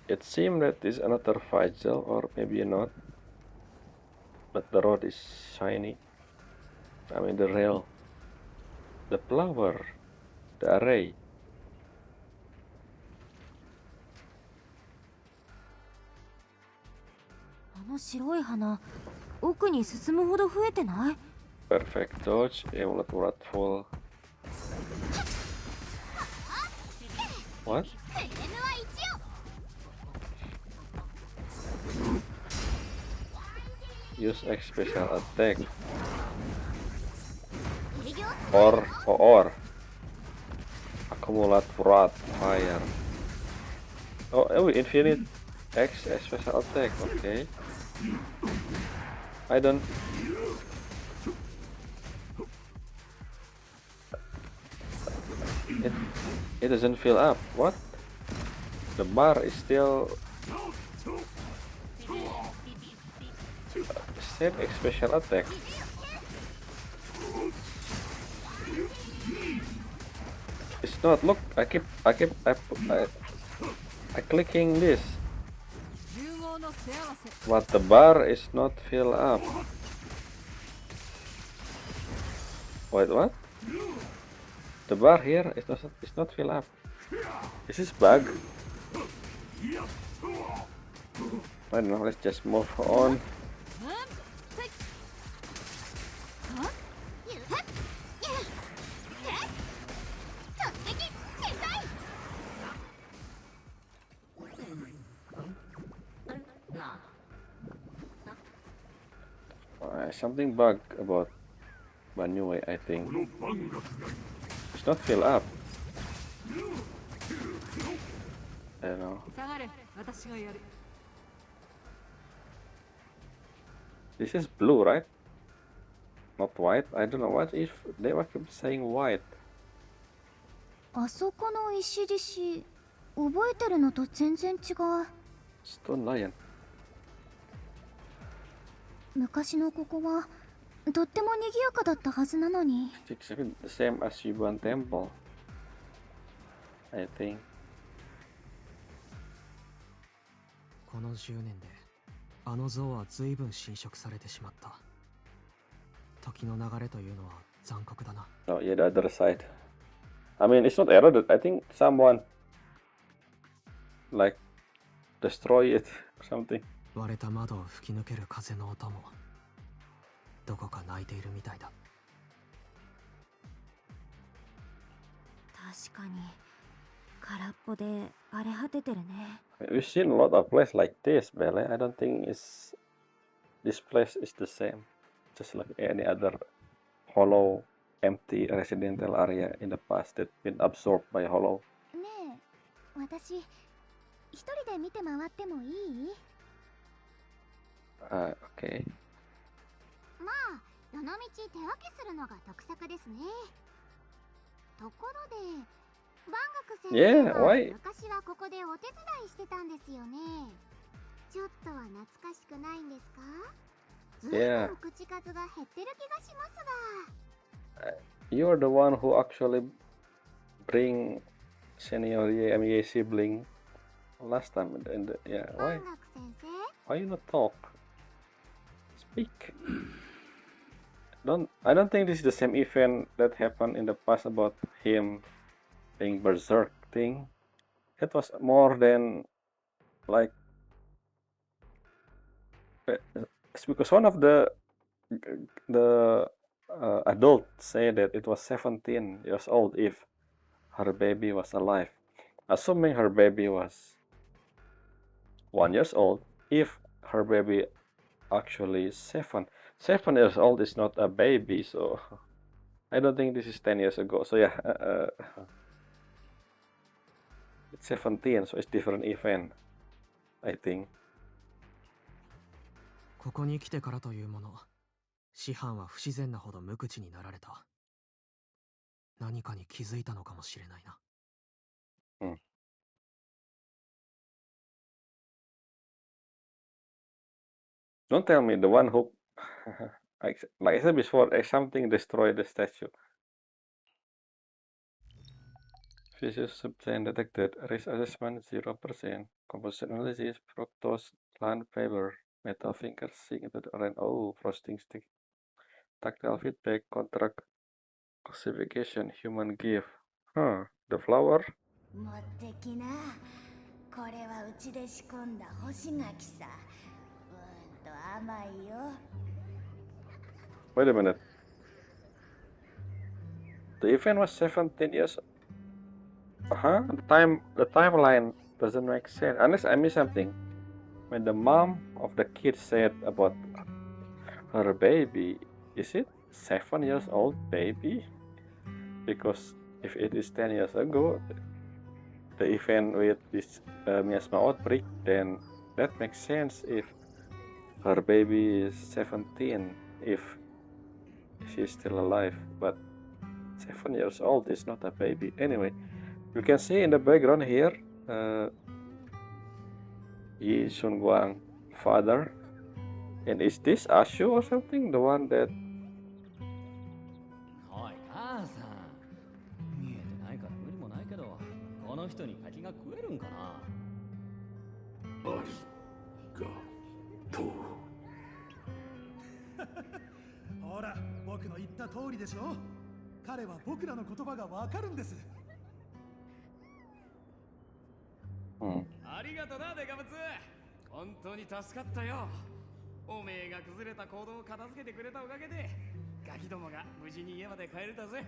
it seemed that this is another vigil, or maybe not. But the road is shiny. I mean the rail, the flower, the array.
あの白い花奥に進むほど増えてない？
Perfect dodge, amulet wrathful. What? Use X special attack. Or accumulate wrath fire. Oh, infinite X special attack. Okay. I don't. It doesn't fill up. What? The bar is still. Set X special attack. It's not. Look, I clicking this, but the bar is not fill up. Wait, what? The bar here is not fill up. Is this bug? I don't know. Let's just move on. Something bug about Banyue, I think. It's not fill up. I don't know. This is blue, right? Not white. I don't know what if they were keep saying white.
あそこの石獅子覚えてるのと全然違う。
Stone lion.
昔のここはとっても賑やかだったはずなのに。
It's the same as Suibian Temple, I think.
この10年であの像は随分侵食されてしまった。時の流れというのは残酷だな。
Oh yeah, the other side. I mean, it's not eroded. I think someone like destroy it or something.
割れた窓を吹き抜ける風の音もどこか泣いているみたいだ。
確かに空っぽで荒れ果ててるね。
We've seen a lot of places like this, Belle. I don't think this place is the same. Just like any other hollow, empty residential area in the past that's been absorbed by hollow.
ねえ、私一人で見て回ってもいい？
Okay.
まあどのみち手分けするのが得策ですね。ところで万学先生
Yeah,
は
why?
昔はここでお手伝いしてたんですよね。ちょっとは懐かしくないんですか？ずいぶ
Yeah.
ん口数が減ってる気がしますが。
You're the one who actually bring senior Ye sibling last time in the yeah.
安楽先生
Why you not talk? Speak. I don't think this is the same event that happened in the past about him being berserk thing. It was more than like it's because one of the adult said that it was 17 years old if her baby was alive. Assuming her baby was 1 years old, if her baby actually 7 years old is not a baby, so I don't think this is 10 years ago. So yeah, it's 17, so it's different event, I think.
ここに来てからというもの、師範は不自然なほど無口になられた。何かに気づいたのかもしれないな。
Don't tell me the one who, like I said before, something destroyed the statue. Vicious substance detected. Risk assessment 0%. Composition analysis. Fructose, plant fiber, metal fingers, sink into the arena. Oh, frosting stick. Tactile feedback, contract classification, human gift. Huh, the flower?
持ってきな。これはうちで仕込んだ干し柿さ。甘いよ。
Wait a minute. The event was 17 years. The timeline doesn't make sense unless I missed something. When the mom of the kid said about her baby, is it 7 years old baby? Because if it is 10 years ago, the event with this miasma outbreak, then that makes sense if her baby is 17, if she's still alive. But 7 years old is not a baby. Anyway, you can see in the background here, Yi Shunguang father. And is this Ashu or something? The one that...
おい母さん、見えてないから無理もないけど、この人に柿が食えるんかな。
ありがとう。
ほら、僕の言った通りでしょ。彼は僕らの言葉がわかるんです。
ありがとな、デカブツ。本当に助かったよ。おめえが崩れた行動を片付けてくれたおかげで、ガキどもが無事に家まで帰れたぜ。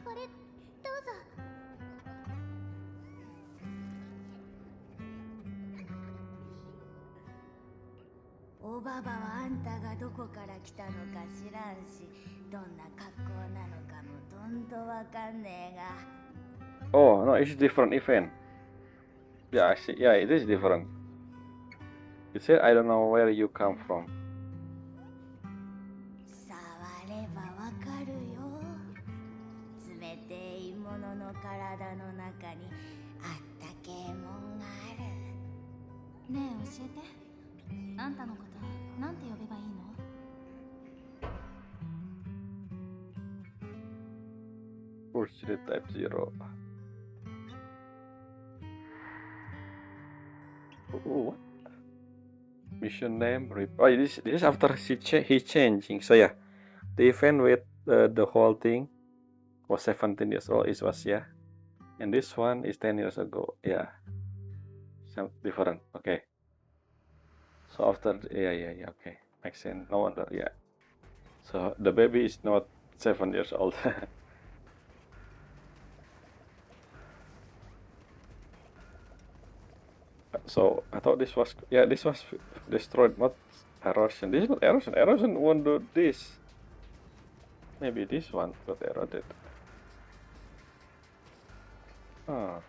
これどうぞ。
おばばはあんたがどこから来たのか知らんし、どんな格好なのかもとんとわかんねえが。
Oh, no, it's different event. Yeah, I see. Yeah, it is different. You said, I don't know where you come from.
触ればわかるよ。冷てえものの体の中にあったけえもんがある。ねえ教えて。あんたのことなんて呼べばいいの
Bullshit type 0. Oh, what? Mission name. Oh, this is after he changing. So yeah, the event with the whole thing was 17 years old. It was yeah, and this one is 10 years ago. Yeah, some different. Okay. So after yeah. Okay, makes sense. No wonder. Yeah. So the baby is not 7 years old. So I thought this was destroyed, not erosion. This is not erosion. Erosion won't do this. Maybe this one got eroded. Oh,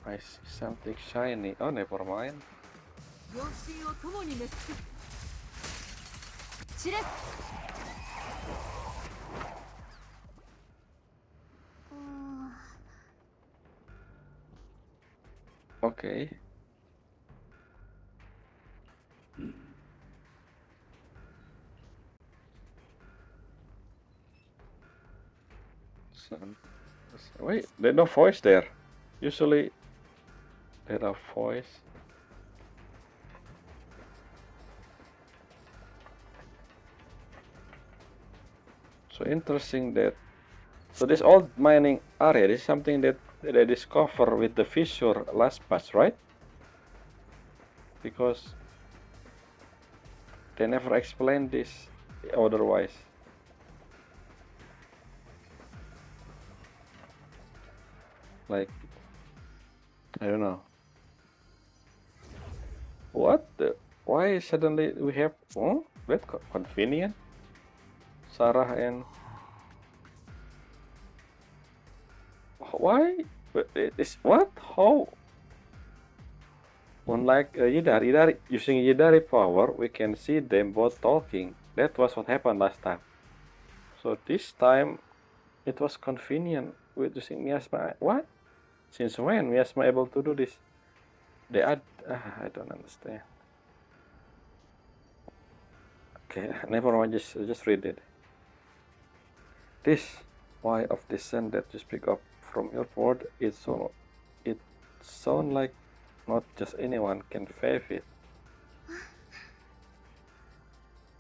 I see something shiny. Oh, never mind. Okay. Wait, there's no voice there. Usually there are voice. So interesting that. So this old mining area, this is something that they discover with the fissure last patch, right? Because they never explained this otherwise. Like, I don't know. What the? Why suddenly we have? Oh, that convenient. Sarah and why? This what? How? Unlike Yidari, using Yidari power, we can see them both talking. That was what happened last time. So this time, it was convenient with using miasma. What? Since when miasma able to do this? They add. I don't understand. Okay, never mind. Just read it. This why of the sun that you speak up from your word. It sound like not just anyone can fave it.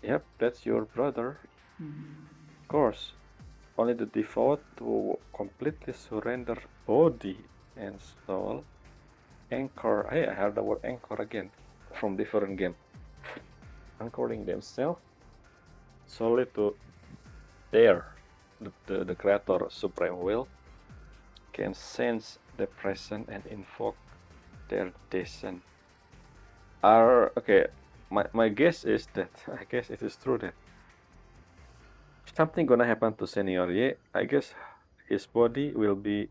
Yep, that's your brother. Of course, only the devout who completely surrender body and soul. Anchor, hey, I heard the word anchor again from different game. Anchoring themselves solely to the creator supreme will, can sense the present and invoke their descent. Okay, my guess is that I guess it is true that something gonna happen to Senior Ye. I guess his body will be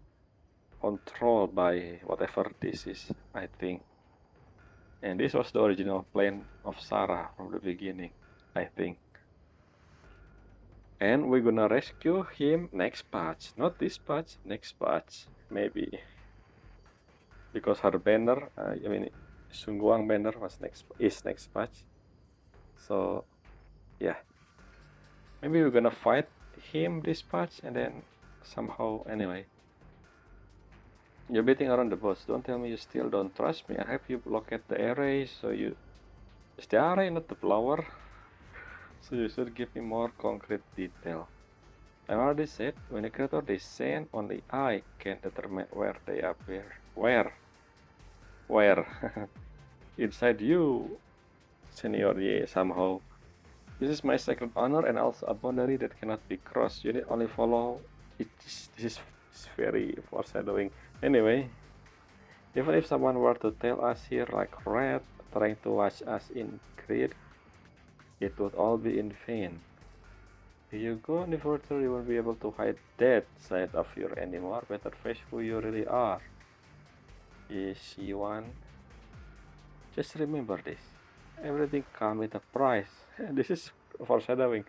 controlled by whatever this is, I think. And this was the original plan of Sarah from the beginning, I think. And we're gonna rescue him next patch. Not this patch, next patch, maybe. Because her banner, Sungguang banner is next patch. So, yeah. Maybe we're gonna fight him this patch and then somehow, anyway. You're beating around the bush. Don't tell me you still don't trust me. I have you locate the array, so you... Is the array not the flower? So you should give me more concrete detail. I already said, when a creator descends, only I can determine where they appear. Where? Inside you, Senior Ye, somehow. This is my sacred honor and also a boundary that cannot be crossed. You need only follow it. This is very foreshadowing. Anyway, even if someone were to tell us here like rat trying to watch us in greed, it would all be in vain. If you go any further, you won't be able to hide that side of you anymore. Better face who you really are. Yes, xuan. Just remember this. Everything comes with a price. This is foreshadowing.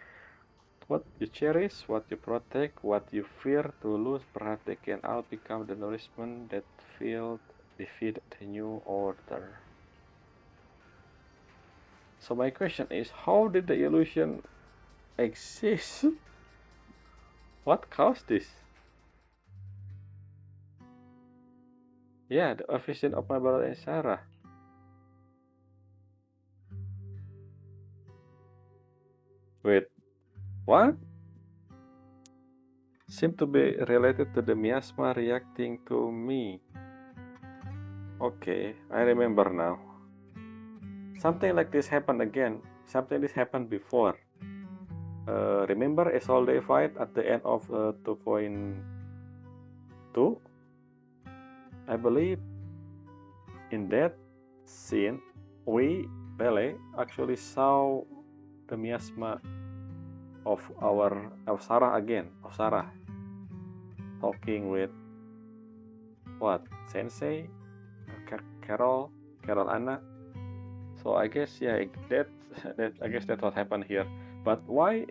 What you cherish, what you protect, what you fear to lose, perhaps they can all become the nourishment that defeat the new order. So my question is, how did the illusion exist? What caused this? Yeah, the vision of my brother and Sarah. Wait, what? Seem to be related to the miasma reacting to me. Okay, I remember now. Something like this happened again. Something this happened before. Remember a all day fight at the end of 2.2? I believe in that scene, Pele, actually saw the miasma of Sarah again, talking with what, Sensei, Carol Anna. So I guess yeah, I guess that's what happened here. But why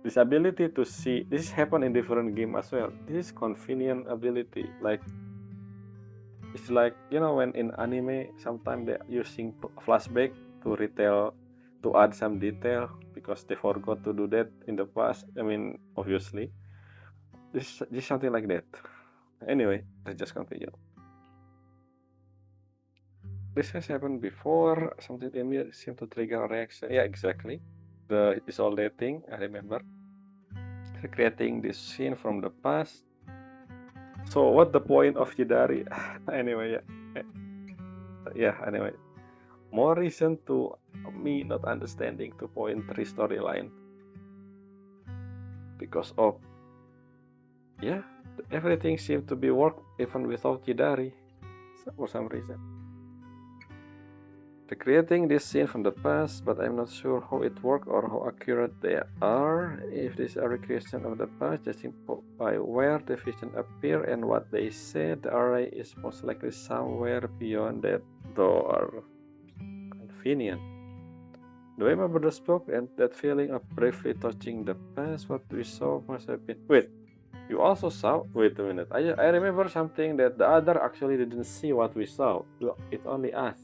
this ability to see this happened in different game as well? This is convenient ability, like it's like, you know, when in anime sometimes they're using flashback to add some detail because they forgot to do that in the past. I mean, obviously. Just something like that. Anyway, let's just continue. This has happened before. Something in me seemed to trigger a reaction. Yeah, exactly. This all that thing, I remember. Recreating this scene from the past. So what the point of Hidari? Anyway, anyway. More reason to me not understanding 2.3 storyline. Because of, yeah, everything seemed to be work even without Hidari. For some reason. Recreating this scene from the past, but I'm not sure how it works or how accurate they are. If this is a recreation of the past, judging by where the vision appear and what they said, the array is most likely somewhere beyond that door. Convenient. The way my brother spoke and that feeling of briefly touching the past, what we saw must have been. Wait, you also saw? Wait a minute. I remember something that the other actually didn't see what we saw. It only us.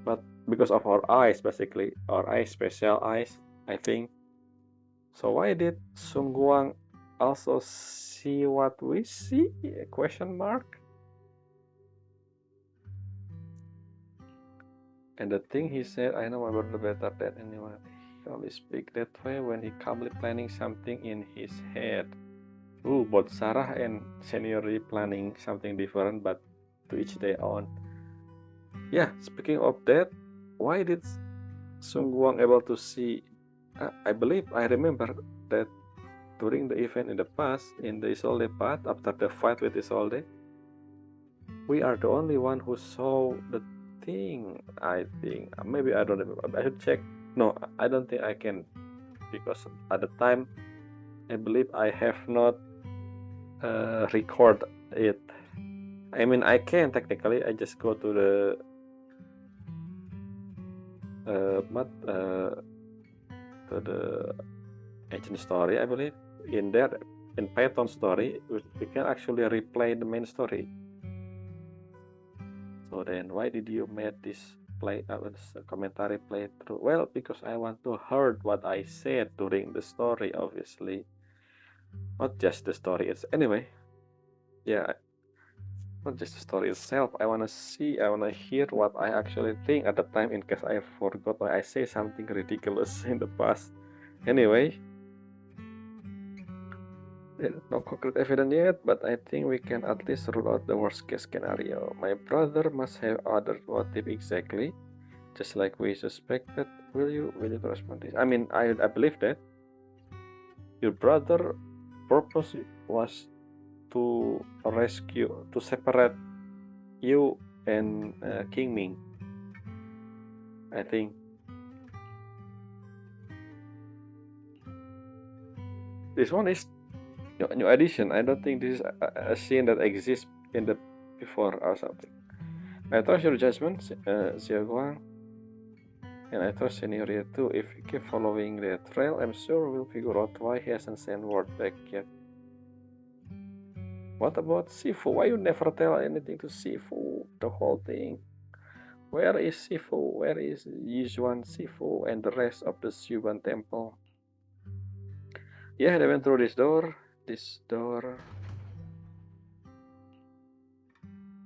But because of our eyes, basically, our eyes, special eyes, I think. So why did Sung Guang also see what we see? Question mark. And the thing he said, I know my brother better than anyone. He only speak that way when he calmly planning something in his head. Ooh, both Sarah and Seniori planning something different, but to each their own. Yeah, speaking of that, why did Sung Guang able to see? I believe I remember that during the event in the past, in the Isolde path, after the fight with Isolde, we are the only one who saw the thing. I think maybe I don't remember. I should check. No, I don't think I can, because at the time, I believe I have not record it. I mean, I can technically. I just go to the to the ancient story, I believe. In there, in Python story, we can actually replay the main story. So then, why did you make this commentary playthrough? Well, because I want to heard what I said during the story, obviously. Not just the story itself. Anyway, yeah, not just the story itself. I want to hear what I actually think at the time in case I forgot or I say something ridiculous in the past. Anyway, no concrete evidence yet, but I think we can at least rule out the worst case scenario. My brother must have other motive exactly, just like we suspected. Will you trust me? I mean, I believe that your brother purpose was to separate you and King Ming. I think this one is new addition. I don't think this is a scene that exists in the before or something. I trust your judgment, Xiao Guang, and I trust Senioria too. If we keep following the trail, I'm sure we'll figure out why he hasn't sent word back yet. What about Shifu? Why you never tell anything to Shifu? The whole thing. Where is Shifu? Where is Yizhuan, Shifu, and the rest of the Suibian Temple? Yeah, they went through this door. This door.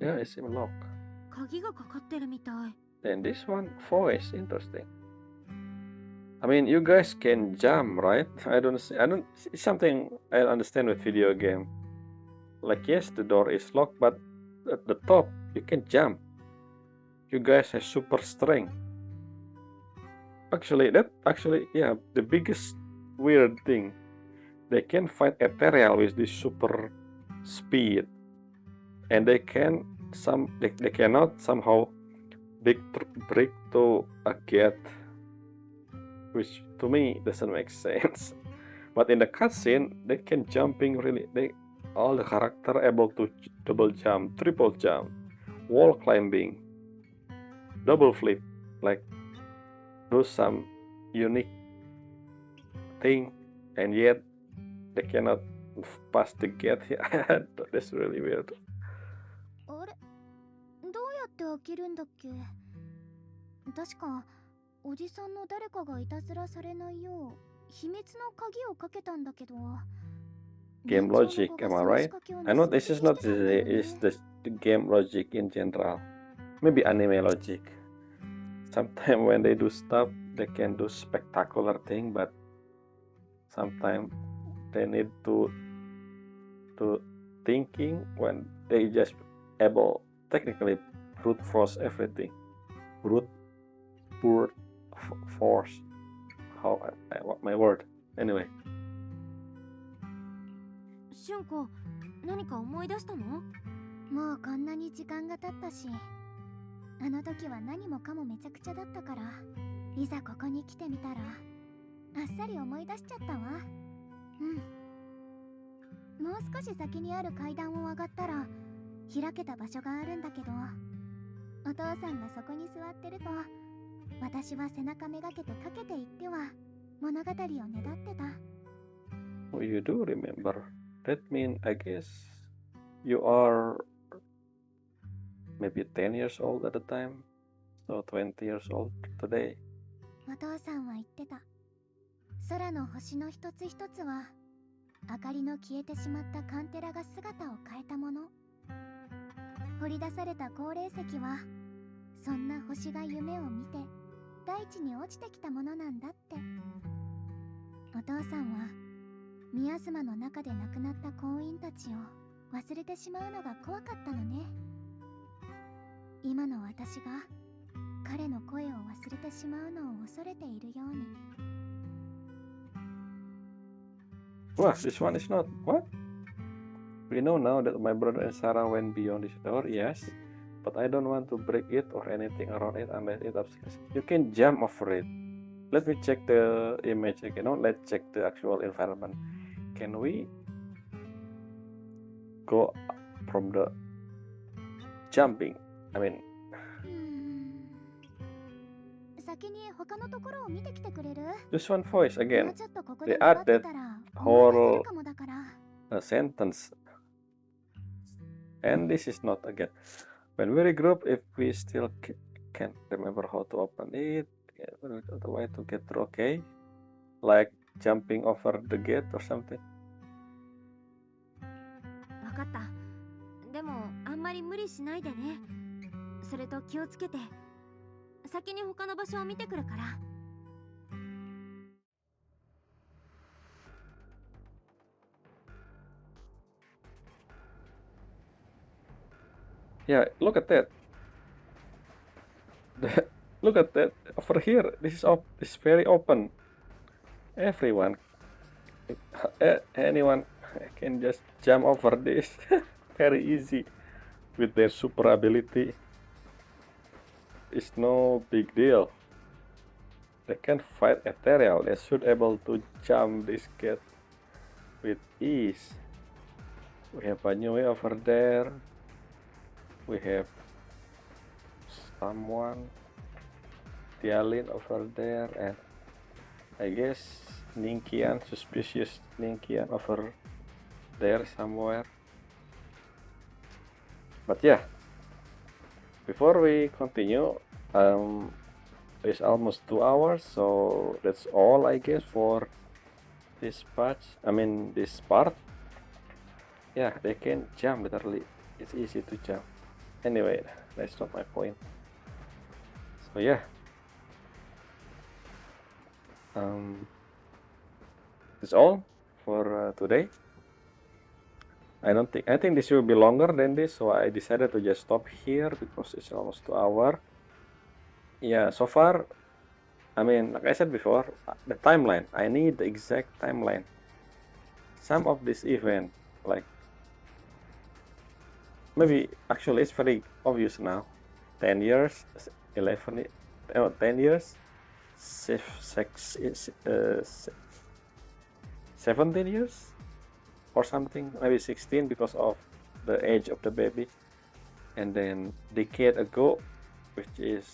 Yeah, it's locked. And this one, voice, interesting. I mean, you guys can jump, right? It's something I understand with video game. Like, yes, the door is locked, but at the top, you can jump. You guys have super strength. Actually, yeah, the biggest weird thing. They can fight ethereal with this super speed. And they cannot somehow break to a gate, which to me doesn't make sense. But in the cutscene, they can jumping really. All the character able to double jump, triple jump, wall climbing, double flip, like do some unique thing, and yet they cannot pass the gate. That's really weird.
あれ、どうやって開けるんだっけ？確かおじさんの誰かがいたずらされないよう秘密の鍵をかけたんだけど。
Game logic, am I right? I know this is not the game logic in general. Maybe anime logic. Sometimes when they do stuff, they can do spectacular thing, but sometimes they need to thinking when they just able technically brute force everything. Brute force. How what my word? Anyway.
春子、何か思い出したの？
もうこんなに時間が経ったし、あの時は何もかもめちゃくちゃだったから、いざここに来てみたらあっさり思い出しちゃったわ。もう少し先にある階段を上がったら開けた場所があるんだけど、お父さんがそこに座ってると、私は背中めがけてかけていっては物語をねだってた。
Oh, you do remember. That means, I guess, you are maybe 10 years old at the time, so 20 years old today.
お父さんは言ってた。空の星の一つ一つは明かりの消えてしまったカンテラが姿を変えたもの。掘り出された高齢石はそんな星が夢を見て大地に落ちてきたものなんだって。お父さんはミアスマの中で亡くなった婚姻たちを忘れてしまうのが怖かったのね。今の私が彼の声を忘れてしまうのを恐れているように。
Wah, this one is not. What? We know now that my brother and Sarah went beyond this door, yes. But I don't want to break it or anything around it unless it upstairs. You can jump over it. Let me check the image again. No, let's check the actual environment. Can we go from the jumping? I mean,
先に他のところを見てきてくれる？
just one voice
も
again.
うちょっとここ
They
で待って
added
たら
whole
思い出せるかもだから。
sentence. And this is not again. When we regroup, if we still can't remember how to open it, the way to get through, okay? Like jumping over the gate or something.
わかった。でもあんまり無理しないでね。それと気をつけて。先に他の場所を見てくるから。
Yeah, look at that. Look at that over here. This is very open. Everyone, anyone can just jump over this. Very easy with their super ability. It's no big deal. They can fight ethereal. They should able to jump this gate with ease. We have Banyue over there. We have someone, Dialin over there, and I guess Ninkian, suspicious Ninkian over there somewhere. But yeah, before we continue, it's almost 2 hours, so that's all I guess for this patch. I mean this part. Yeah, they can jump literally. It's easy to jump. Anyway, that's not my point. So yeah, that's all for today. I think this will be longer than this, so I decided to just stop here because it's almost 2 hours. Yeah, so far, I mean, like I said before, the timeline. I need the exact timeline. Some of this event, like maybe actually it's very obvious now. 10 years, 10 years, 17 years or something, maybe 16 because of the age of the baby. And then decade ago, which is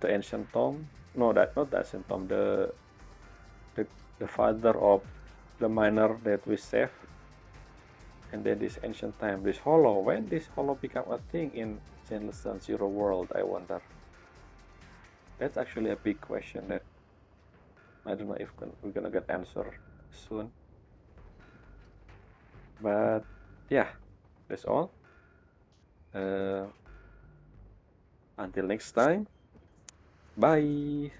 the ancient tomb. No, that not the ancient tomb. The father of the miner that we saved. And then this ancient time, this hollow. When this hollow become a thing in Zenless and Zero World, I wonder. That's actually a big question that I don't know if we're gonna get answer soon. But yeah, that's all. Until next time, bye.